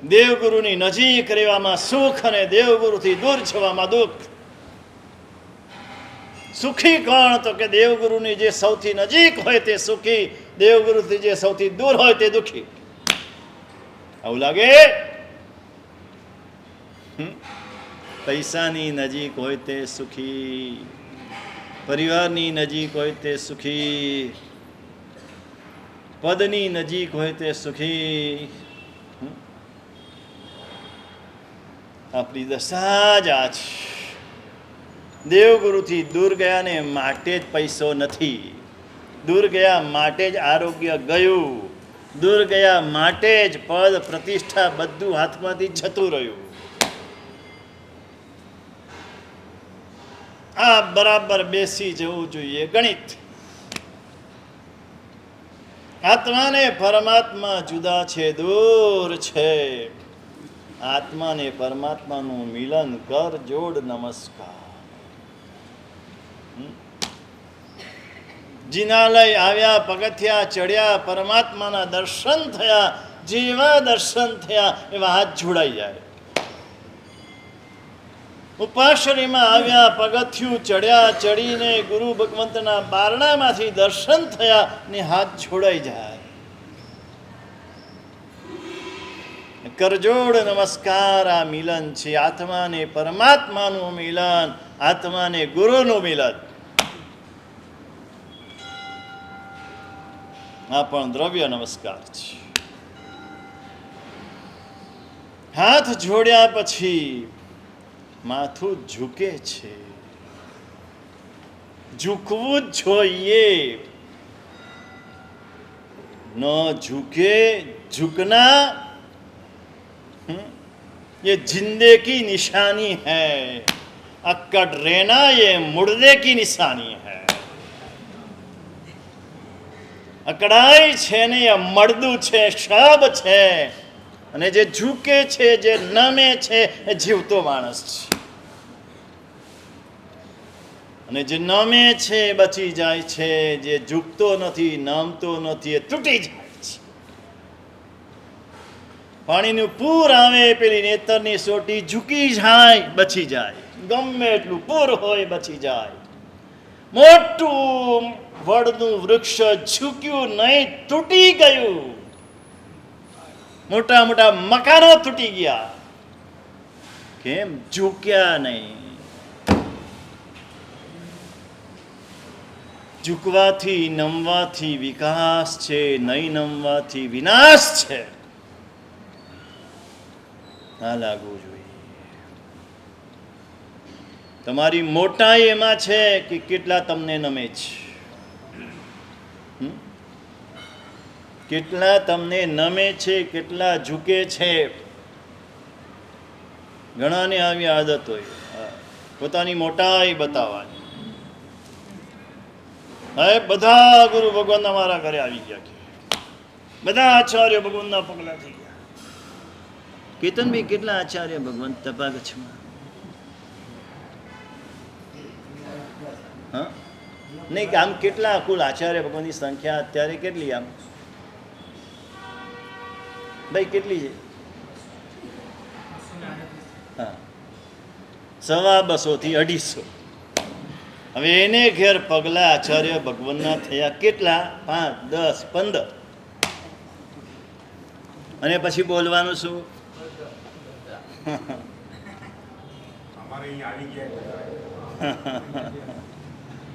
દેવગુરુની નજીક રહેવામાં સુખ અને દેવગુરુથી દૂર જવામાં દુઃખ. સુખી કોણ? તો કે દેવગુરુની જે સૌથી નજીક હોય તે સુખી, દેવગુરુથી જે સૌથી દૂર હોય તે દુઃખી. આવું લાગે? પૈસાની નજીક હોય તે સુખી, પરિવારની નજીક હોય તે સુખી, પદની નજીક હોય તે સુખી. આપણી દશા જ આ છે. દેવગુરુથી દૂર ગયા ને માટે જ પૈસો નથી, દૂર ગયા માટે જ આરોગ્ય ગયું, દૂર ગયા માટે જ પદ પ્રતિષ્ઠા બધું હાથમાંથી જતું રહ્યું. આ બરાબર બેસી જવું જોઈએ ગણિત. આત્માને પરમાત્મા જુદા છે, દૂર છે. આત્માને પરમાત્માનું મિલન કર, જોડ નમસ્કાર. જિનાલય આવ્યા, પગથિયા ચડ્યા, પરમાત્માના દર્શન થયા. જેવા દર્શન થયા એવા હાથ જોડાઈ જાય. ઉપાશ્રયમાં આવ્યા, પગથિયું ચડ્યા, ચડીને ગુરુ ભગવંતના બારણામાંથી દર્શન થયા ને હાથ જોડાઈ જાય. કરજોડ નમસ્કાર. આ મિલન છે, આત્માને પરમાત્માનું મિલન, આત્માને ગુરુનું મિલન. આ પણ દ્રવ્ય નમસ્કાર છે. હાથ જોડ્યા પછી માથું ઝૂકે છે. ઝૂકવું જ જોઈએ. ન ઝૂકે झुकना ये जिंदे की निशानी है, अक्कड़ रहना ये मुर्दे की निशानी है. અકડાય છે ને એ મળદું છે, શબ છે. અને જે ઝૂકે છે, જે નમે છે એ જીવતો માણસ છે. અને જે નમે છે એ બચી જાય છે, જે ઝૂકતો નથી, નમતો નથી, એ તૂટી જાય છે. પાણીનું પૂર આવે, પેલી નેતરની સોટી ઝૂકી જાય, બચી જાય. ગમે એટલું પૂર હોય બચી જાય. મોટું વડનું વૃક્ષ ઝૂક્યું નહીં, તૂટી ગયું. મોટા મોટા મકાનો તૂટી ગયા. કેમ? ઝૂક્યા નહીં. ઝૂકવાથી નમવાથી વિકાસ છે, નહીં નમવાથી વિનાશ છે. ના લાગવું જોઈએ. તમારી મોટાઈ એમાં છે કે કેટલા તમને નમે છે, કેટલા તમને નમે છે, કેટલા ઝૂકે છે. ઘણાને આવી આદત હોય પોતાની મોટાઈ બતાવવાની. હવે બધા ગુરુ ભગવાન મારા ઘરે આવી ગયા, કે બધા આચાર્ય ભગવાનના પગલા થઈ ગયા. કેતનભાઈ કેટલા આચાર્ય ભગવાન તપાગછમાં? હા, નહીં કે આમ કેટલા કુલ આચાર્ય ભગવાનની સંખ્યા અત્યારે કેટલી? આમ ભાઈ કેટલી છે? હા, 250 થી 250. હવે એને ઘેર પગલા આચાર્ય ભગવાનના થયા કેટલા? 5, 10, 15. અને પછી બોલવાનું શું?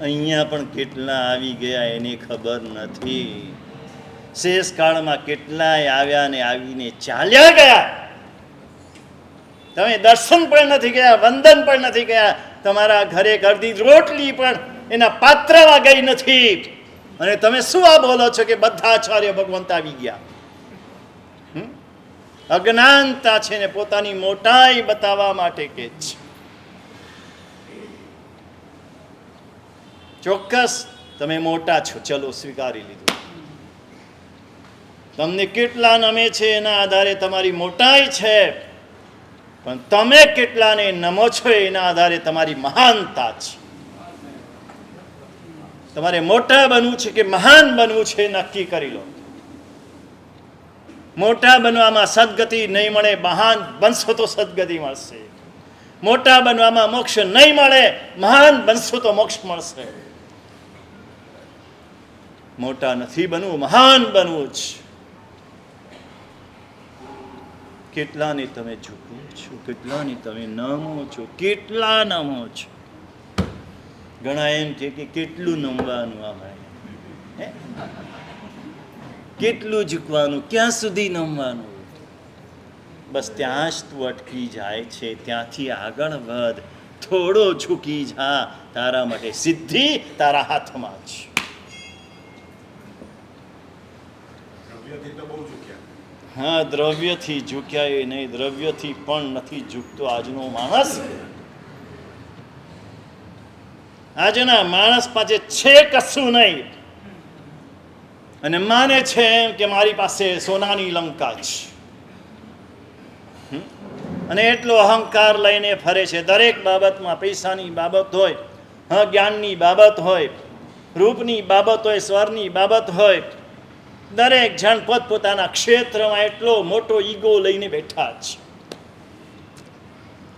અહીંયા પણ કેટલા આવી ગયા એની ખબર નથી. શેષ કાળમાં કેટલાય આવ્યા ને આવીને ચાલ્યા ગયા. તમે દર્શન પણ નથી ગયા, વંદન પણ નથી ગયા. તમારા ઘરે અડધી રોટલી પણ એના પાત્રમાં ગઈ નથી. અને તમે શું આ બોલો છો કે બધા આચાર્ય ભગવંત આવી ગયા? અજ્ઞાનતા છે ને પોતાની મોટાઈ બતાવવા માટે કે છે. ચોક્કસ તમે મોટા છો, ચલો સ્વીકારી લીધું. તમને કેટલા નમે છે એના આધારે તમારી મોટાઈ છે, પણ તમે કેટલાને નમો છો એના આધારે તમારી મહાનતા છે. તમારે મોટા બનવું છે કે મહાન બનવું છે નક્કી કરી લો. મોટા બનવામાં સદગતિ નહીં મળે, મહાન બનશો તો સદગતિ મળશે. મોટા બનવામાં મોક્ષ નહીં મળે, મહાન બનશો તો મોક્ષ મળશે. મોટા નથી બનવું, મહાન બનવું જ. કેટલાને તમે ઝૂકો છો, કેટલાને તમે નમો છો, કેટલા નમો છો. ઘણા એમ છે કે કેટલું નમવાનું, આમાં કેટલું ઝૂકવાનું, ક્યાં સુધી નમવાનું? બસ ત્યાં જ તું અટકી જાય છે. ત્યાંથી આગળ વધ. થોડો ઝૂકી જા, તારા માટે સિદ્ધિ તારા હાથમાં છે. હા, દ્રવ્યથી ઝૂક્યા નહીં, દ્રવ્યથી પણ નથી ઝૂકતો આજનો માણસ. આજના માણસ પાસે છે કશું નહીં અને માને છે એમ કે મારી પાસે સોનાની લંકા છે અને એટલો અહંકાર લઈને ફરે છે. દરેક બાબતમાં, પૈસાની બાબત હોય, હા, જ્ઞાનની બાબત હોય, રૂપની બાબત હોય, સ્વરની બાબત હોય, દરેક જણ પોતપોતાના ક્ષેત્રમાં એટલો મોટો ઈગો લઈને બેઠા છે.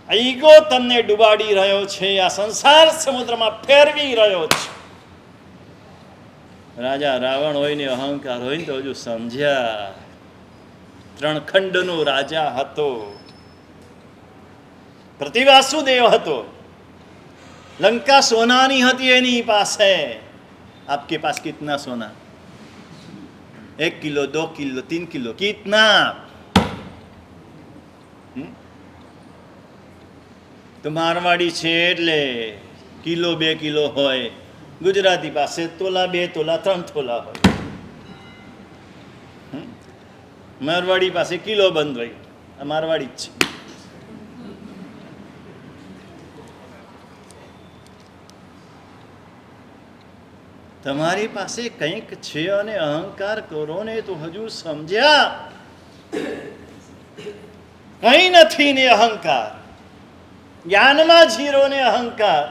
આ ઈગો તમને ડુબાડી રહ્યો છે, આ સંસાર સમુદ્રમાં ફેરવી રહ્યો છે. રાજા રાવણ હોય ને અહંકાર હોય ને તો હજુ સમજ્યા. 3 ખંડનો રાજા હતો, પ્રતિવાસુદેવ હતો, લંકા સોનાની હતી એની પાસે. આપકે પાસ કિતના સોના? 1 કિલો, 2 કિલો, 3 કિલો, કિતના? તો મારવાડી છે એટલે કિલો 2 કિલો હોય. ગુજરાતી પાસે તોલા, 2 તોલા, 3 તોલા હોય. મારવાડી પાસે કિલો બંધ હોય. આ મારવાડી જ છે. તમારી પાસે કંઈક છે અને અહંકાર કરો ને તો હજુ સમજ્યા? કંઈ નથી ને અહંકાર. જ્ઞાનમાં જીરો ને અહંકાર.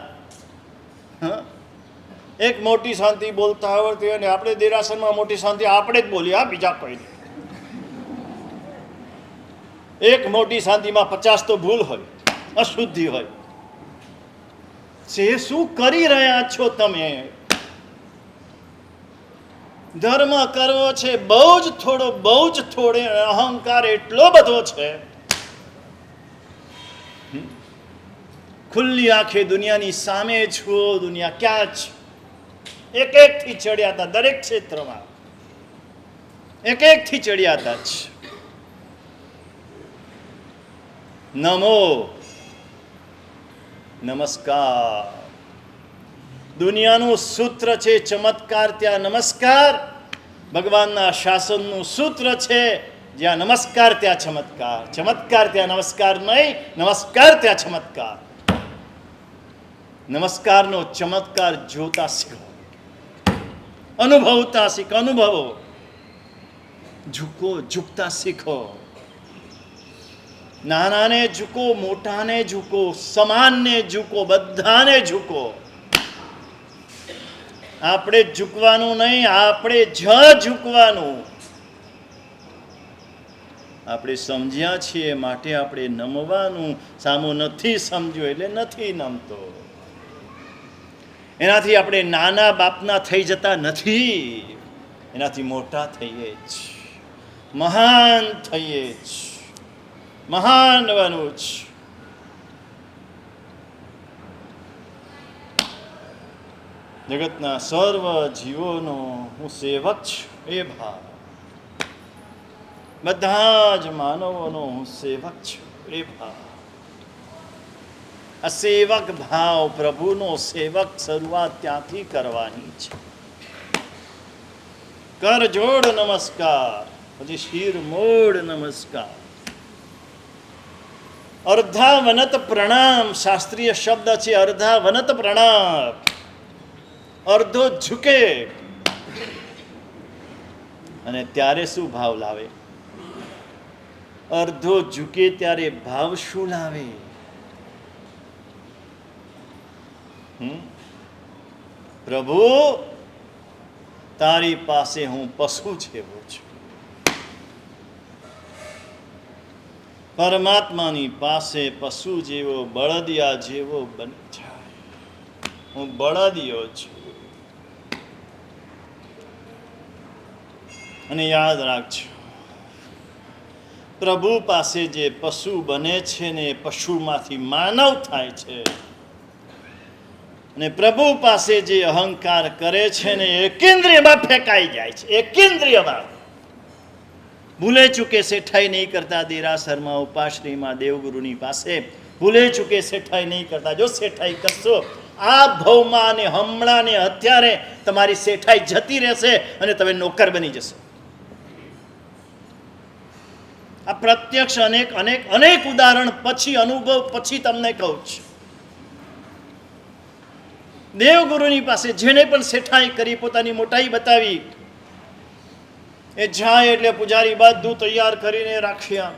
એક મોટી શાંતિ બોલતા આવડતી અને આપણે દેરાસરમાં મોટી શાંતિ આપણે જ બોલીએ, હા, બીજા કોઈ નહીં. એક મોટી શાંતિમાં 50 તો ભૂલ હોય, અશુદ્ધિ હોય. શું કરી રહ્યા છો તમે? ધર્મ કરવો છે બહુ જ થોડો, બહુ જ થોડે. અહંકાર એટલો બધો છે. ખુલ્લી આંખે દુનિયાની સામે જુઓ, દુનિયા ક્યાં છે? એક થી ચડ્યા હતા. દરેક ક્ષેત્રમાં એક થી ચડ્યા હતા જ. નમો, નમસ્કાર. દુનિયાનું સૂત્ર છે ચમત્કાર, ત્યાં નમસ્કાર. ભગવાનના શાસનનું સૂત્ર છે જ્યાં નમસ્કાર ત્યાં ચમત્કાર, ચમત્કાર ત્યાં નમસ્કાર નહીં, નમસ્કાર ત્યાં ચમત્કાર. નમસ્કારનો ચમત્કાર જોતા શીખો, અનુભવતા શીખો, અનુભવો. ઝૂકો, ઝૂકતા શીખો. નાનાને ઝૂકો, મોટાને ઝૂકો, સમાનને ઝૂકો, બધાને ઝૂકો. આપણે ઝૂકવાનું નહીં, આપણે જ ઝૂકવાનું. આપણે સમજ્યા છીએ માટે આપણે નમવાનું. સામો નથી સમજ્યો એટલે નથી નમતો. એનાથી આપણે નાના બાપના થઈ જતા નથી, એનાથી મોટા થઈએ જ, મહાન થઈએ જ, મહાન બનવું જ. જગતના સર્વ જીવોનો હું સેવક છું એ ભાવ, બધા જ માનવોનો હું સેવક છું એ ભાવ. આ સેવક ભાવ, પ્રભુનો સેવક, શરૂઆત ત્યાંથી કરવાની છે. કર જોડ નમસ્કાર, પછી શિરમોડ નમસ્કાર. અર્ધાવનત પ્રણામ શાસ્ત્રીય શબ્દ છે. અર્ધાવનત પ્રણામ, અર્ધો ઝૂકે. અને ત્યારે શું ભાવ લાવે? અર્ધો ઝૂકે ત્યારે ભાવ શું લાવે? પ્રભુ, તારી પાસે હું પશુ જેવો છું. પરમાત્માની પાસે પશુ જેવો, બળદિયા જેવો બની જાય. હું બળદિયો છું. અને યાદ રાખજો, પ્રભુ પાસે જે પશુ બને છે ને એ પશુમાંથી માનવ થાય છે. અને પ્રભુ પાસે જે અહંકાર કરે છે ને એકેન્દ્રિયમાં ફેંકાઈ જાય છે. એકેન્દ્રિયમાં ભૂલે ચૂકે શેઠાઈ નહીં કરતા. દેરાસરમાં, ઉપાશ્રીમાં, દેવગુરુની પાસે ભૂલે ચૂકે શેઠાઈ નહીં કરતા. જો શેઠાઈ કરશો આ ભવમાં અને હમણાં ને અત્યારે તમારી શેઠાઈ જતી રહેશે અને તમે નોકર બની જશો. આ પ્રત્યક્ષ અનેક અનેક અનેક ઉદાહરણ પછી, અનુભવ પછી તમને કહું છું. દેવગુરુની પાસે જેને પણ શેઠાઈ કરી, પોતાની મોટાઈ બતાવી, એ જાય એટલે પૂજારી બધું તૈયાર કરીને રાખ્યા.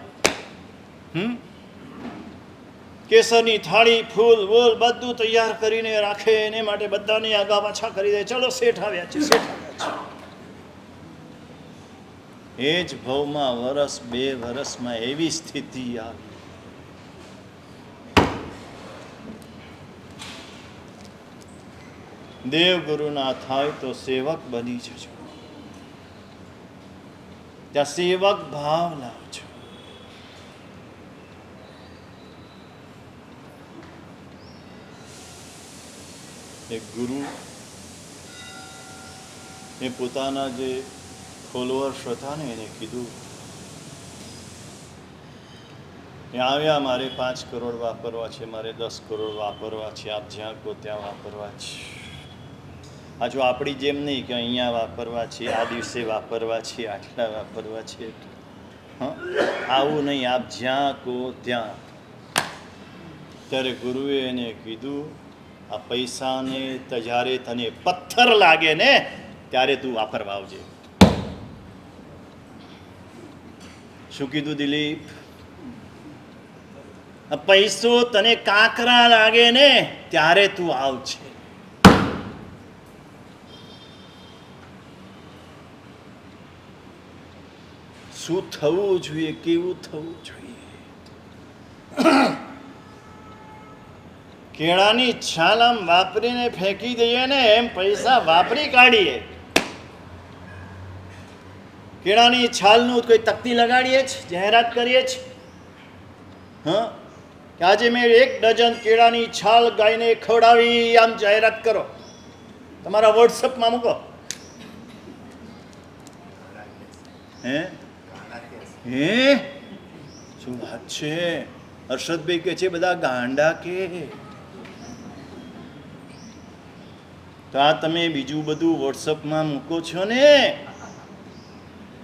કેસરની થાળી, ફૂલ વૂલ બધું તૈયાર કરીને રાખે. એને માટે બધાને આગા પાછા કરી દે. ચલો શેઠ આવ્યા છે, શેઠ આવ્યા છે. એ જ ભવમાં વરસ બે વરસમાં એવી સ્થિતિ આવી. દેવગુરુના થાય તો સેવક બની જજો. ત્યાં સેવક ભાવ લાવજો. એક ગુરુ એ પોતાના જે ફોલોઅર્સ હતા ને એને કીધું, આવ્યા મારે 5 કરોડ વાપરવા છે, મારે 10 કરોડ વાપરવા છે, આપ જ્યાં કહો ત્યાં વાપરવા છે. આ જો આપણી જેમ નહીં કે અહીંયા વાપરવા છે, આ દિવસે વાપરવા છે, આટલા વાપરવા છે. હા, આવું નહીં, આપ જ્યાં કહો ત્યાં. ત્યારે ગુરુએ એને કીધું, આ પૈસાને જ્યારે તને પથ્થર લાગે ને ત્યારે તું વાપરવા આવજે. શું કીધું દિલીપ? પૈસો તને કાંકરા લાગે ને ત્યારે તું આવજે. શું થવું જોઈએ, કેવું થવું જોઈએ? કેળાની છાલ આમ વાપરીને ફેંકી દઈએ ને એમ પૈસા વાપરી કાઢીએ. કેળાની છાલનું કોઈ તકતી લગાડીએ જ, જાહેરાત કરીએ જ. હા, કે આજે મેં 1 ડઝન કેળાની છાલ ગાયને ખવડાવી, આમ જાહેરાત કરો, તમારા વોટ્સઅપમાં મૂકો. હે હે શું વાત છે? હર્ષદભાઈ કે છે બધા ગાંડા કે. તો આ તમે બીજું બધું વોટ્સઅપમાં મૂકો છો ને,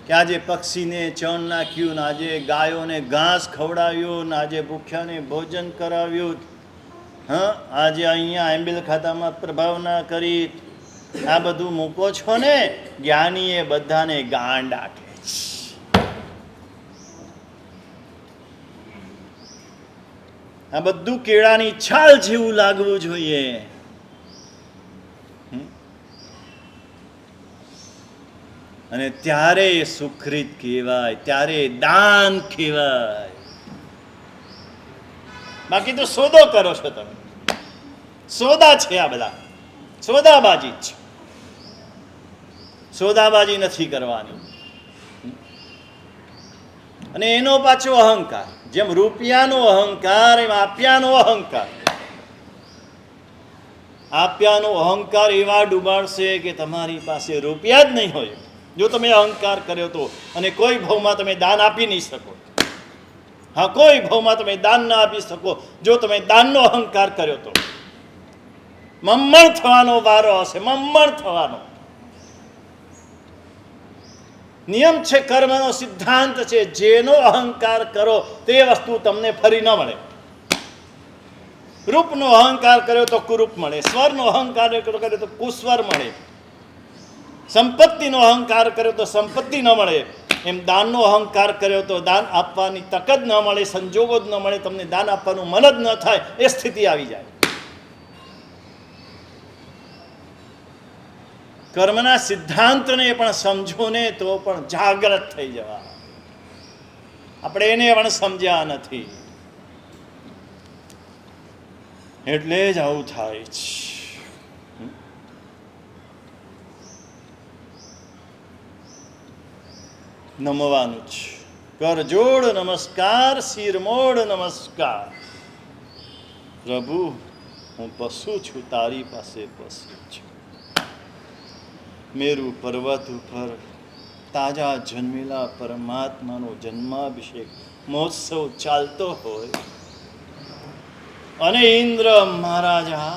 કે આજે પક્ષીને ચણ નાખ્યું, ને આજે ગાયોને ઘાસ ખવડાવ્યું, ને આજે ભૂખ્યાને ભોજન કરાવ્યું. હા, આજે અહીંયા એમ્બિલ ખાતામાં પ્રભાવના કરી. આ બધું મૂકો છો ને, જ્ઞાનીએ બધાને ગાંડા કહે છે. આ બધું કેળાની છાલ જેવું લાગવું જોઈએ. અને ત્યારે સુખરીત કહેવાય, ત્યારે દાન કહેવાય. બાકી તો સોદો કરો છો તમે. સોદા છે આ બધા, સોદાબાજી જ છે. સોદાબાજી નથી કરવાની. અને એનો પાછો અહંકાર, જેમ રૂપિયાનો અહંકાર એમ આપ્યાનો અહંકાર. આપ્યાનો અહંકાર એવા ડૂબાડશે કે તમારી પાસે રૂપિયા જ નહીં હોય જો તમે અહંકાર કર્યો તો. અને કોઈ ભાવમાં તમે દાન આપી નહીં શકો. હા, કોઈ ભાવમાં તમે દાન ના આપી શકો જો તમે દાનનો અહંકાર કર્યો તો. મમ્મણ થવાનો વારો હશે, મમ્મણ થવાનો. નિયમ છે, કર્મનો સિદ્ધાંત છે, જેનો અહંકાર કરો તે વસ્તુ તમને ફરી ન મળે. રૂપનો અહંકાર કર્યો તો કુરૂપ મળે, સ્વરનો અહંકાર કર્યો તો કુસ્વર મળે, સંપત્તિનો અહંકાર કર્યો તો સંપત્તિ ન મળે. એમ દાનનો અહંકાર કર્યો તો દાન આપવાની તક જ ન મળે, સંજોગો જ ન મળે, તમને દાન આપવાનું મન જ ન થાય, એ સ્થિતિ આવી જાય. કર્મના સિદ્ધાંતને પણ સમજો ને તો પણ જાગ્રત થઈ જવા. આપણે એને પણ સમજ્યા નથી, એટલે જ આવું થાય છે. નમવાનું જ. કરજોડ નમસ્કાર, શિરમોડ નમસ્કાર. પ્રભુ, હું પશુ છું, તારી પાસે પશુ છું. મેરુ પર્વત ઉપર તાજા જન્મેલા પરમાત્માનો જન્માભિષેક મહોત્સવ ચાલતો હોય અને ઇન્દ્ર મહારાજા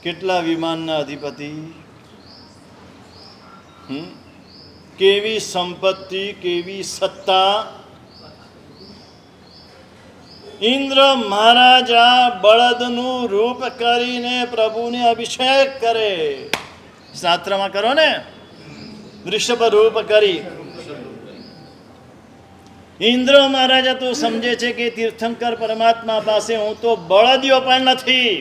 કેટલા વિમાનના અધિપતિ, કેવી સંપત્તિ, કેવી સત્તા. ઇન્દ્ર મહારાજા બળદનું રૂપ કરીને પ્રભુને અભિષેક કરે. શાસ્ત્રમાં કરો ને, વૃષભ રૂપ કરી. ઇન્દ્ર મહારાજા તો સમજે છે કે તીર્થંકર પરમાત્મા પાસે હું તો બળદિયો પણ નથી,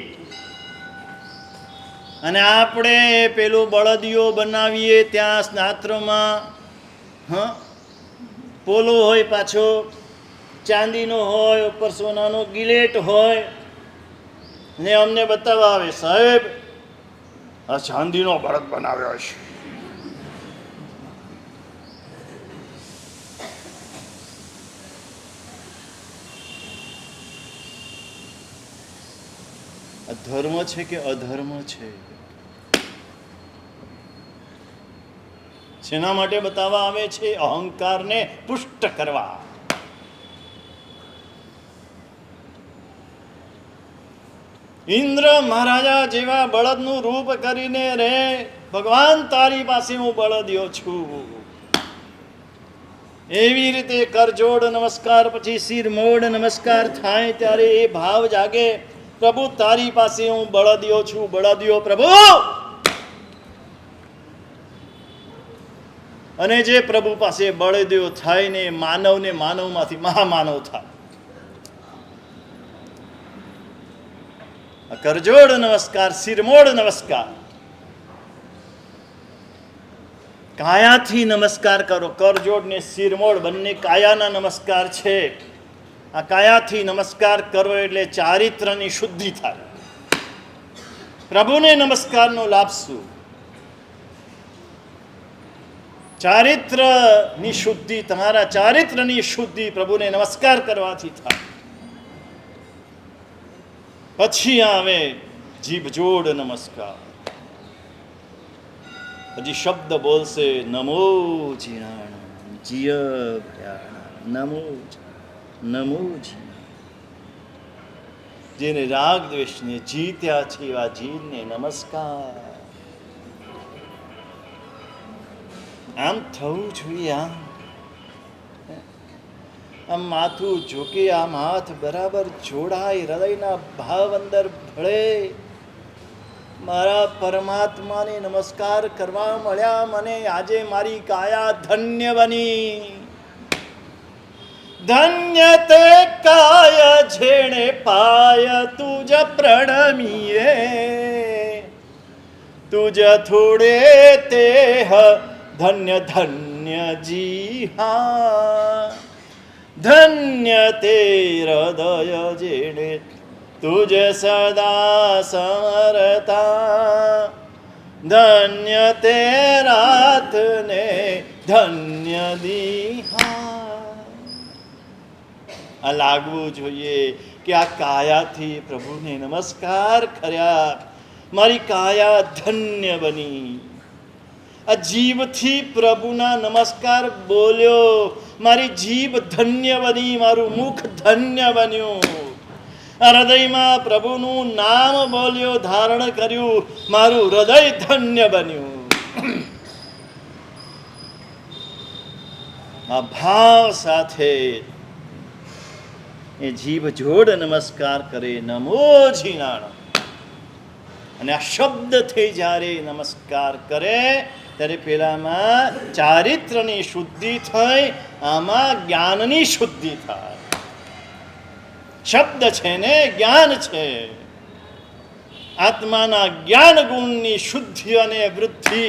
અને આપણે પેલું બળદિયો બનાવીએ ત્યાં સ્નાત્રમાં પોલો હોય, પાછો ચાંદીનો હોય, ઉપર સોનાનો ગિલેટ હોય, ને અમને બતાવવા આવે, સાહેબ આ ચાંદીનો બળદ બનાવ્યો છે. ધર્મ છે કે અધર્મ છે? શેના માટે બતાવવા આવે છે? અહંકારને પુષ્ટ કરવા. ઇન્દ્ર મહારાજા જેવા બળદનું રૂપ કરીને રે ભગવાન તારી પાસે હું બળદિયો છું. એવી રીતે કરજોડ નમસ્કાર પછી શિરમોડ નમસ્કાર થાય ત્યારે એ ભાવ જાગે, પ્રભુ તારી પાસે હું બળદિયો છું, બળદિયો પ્રભુ. અને જે પ્રભુ પાસે બળદિયો થાય ને માનવને માનવમાંથી મહામાનવ થાય. કરજોડ નમસ્કાર, શિરમોડ નમસ્કાર. કાયાથી નમસ્કાર કરો. કરજોડ ને શિરમોડ બંને કાયાના નમસ્કાર છે. આ કાયાથી નમસ્કાર કરો એટલે ચારિત્રની શુદ્ધિ થાય. પ્રભુને નમસ્કારનો લાભ શું? ચારિત્રની શુદ્ધિ, તમારા ચારિત્રની શુદ્ધિ પ્રભુને નમસ્કાર કરવાથી થાય. પછી આવે જીભજોડ નમસ્કાર. હજી શબ્દ બોલશે, નમો જીણાણમ જીય નમો નમો જી. જેને રાગ દ્વેષને જીત્યા છે એવા જીવને નમસ્કાર. આમ થવું જોઈએ. આમ માથું ઝૂકે, આમ હાથ બરાબર જોડાય, હૃદયના ભાવ અંદર ભળે. મારા પરમાત્માને નમસ્કાર કરવા મળ્યા મને. આજે મારી કાયા ધન્ય બની. ધન્ય તે કાય જેણે પાય તુજ પ્રણમીએ, તુજ થોડે તે ધન્ય ધન્ય જી. હા, ધન્ય તે હૃદય જેણે તુજ સદા સમરતા. ધન્ય તે રાતને ધન્ય દીહા. આ લાગવું જોઈએ કે આ કાયાથી પ્રભુને નમસ્કાર કર્યા, મારી કાયા ધન્ય બની. આ જીભથી પ્રભુના નમસ્કાર બોલ્યો, મારી જીભ ધન્ય બની, મારું મુખ ધન્ય બન્યું. હૃદયમાં પ્રભુનું નામ બોલ્યો, ધારણ કર્યું, મારું હૃદય ધન્ય બન્યું. આ ભાવ સાથે એ જીભ જોડ નમસ્કાર કરે, નમો જીનાણ. અને આ શબ્દથી જ્યારે નમસ્કાર કરે ત્યારે પેલામાં ચારિત્રની શુદ્ધિ થઈ, આમાં જ્ઞાનની શુદ્ધિ થાય. શબ્દ છે ને જ્ઞાન છે. આત્માના જ્ઞાન ગુણની શુદ્ધિ અને વૃદ્ધિ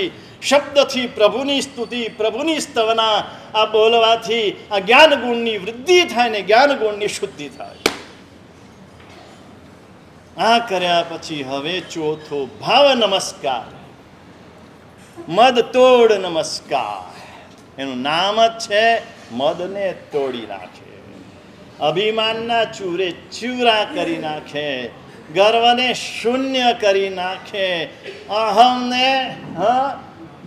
શબ્દથી પ્રભુની સ્તુતિ, પ્રભુની સ્તવના આ બોલવાથી આ જ્ઞાન ગુણની વૃદ્ધિ થાય ને જ્ઞાન ગુણની શુદ્ધિ થાય. આ કર્યા પછી હવે ચોથો ભાવ નમસ્કાર, મદ તોડ નમસ્કાર. એનું નામ જ છે મદને તોડી નાખે, અભિમાનના ચૂરે ચૂરા કરી નાખે, ગર્વને શૂન્ય કરી નાખે, અહમને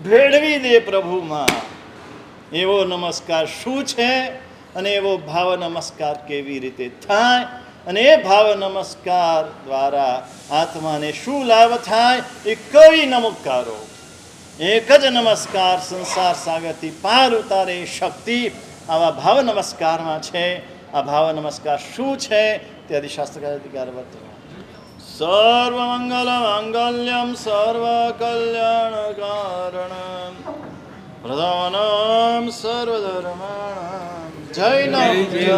ભેળવી દે પ્રભુમાં. એવો નમસ્કાર શું છે? અને એવો ભાવ નમસ્કાર કેવી રીતે થાય અને એ ભાવ નમસ્કાર દ્વારા આત્માને શું લાભ થાય એ કઈ નમસ્કારો, એક જ નમસ્કાર સંસાર સાગરથી પાર ઉતારે એ શક્તિ આવા ભાવ નમસ્કારમાં છે. આ ભાવ નમસ્કાર શું છે તે અધિશાસ્ત્રકાર વર્તન. સર્વમંગલ માંગલ્યમ સર્વ કલ્યાણ કારણમ પ્રધાનમ સર્વધર્માણામ જય નામ જય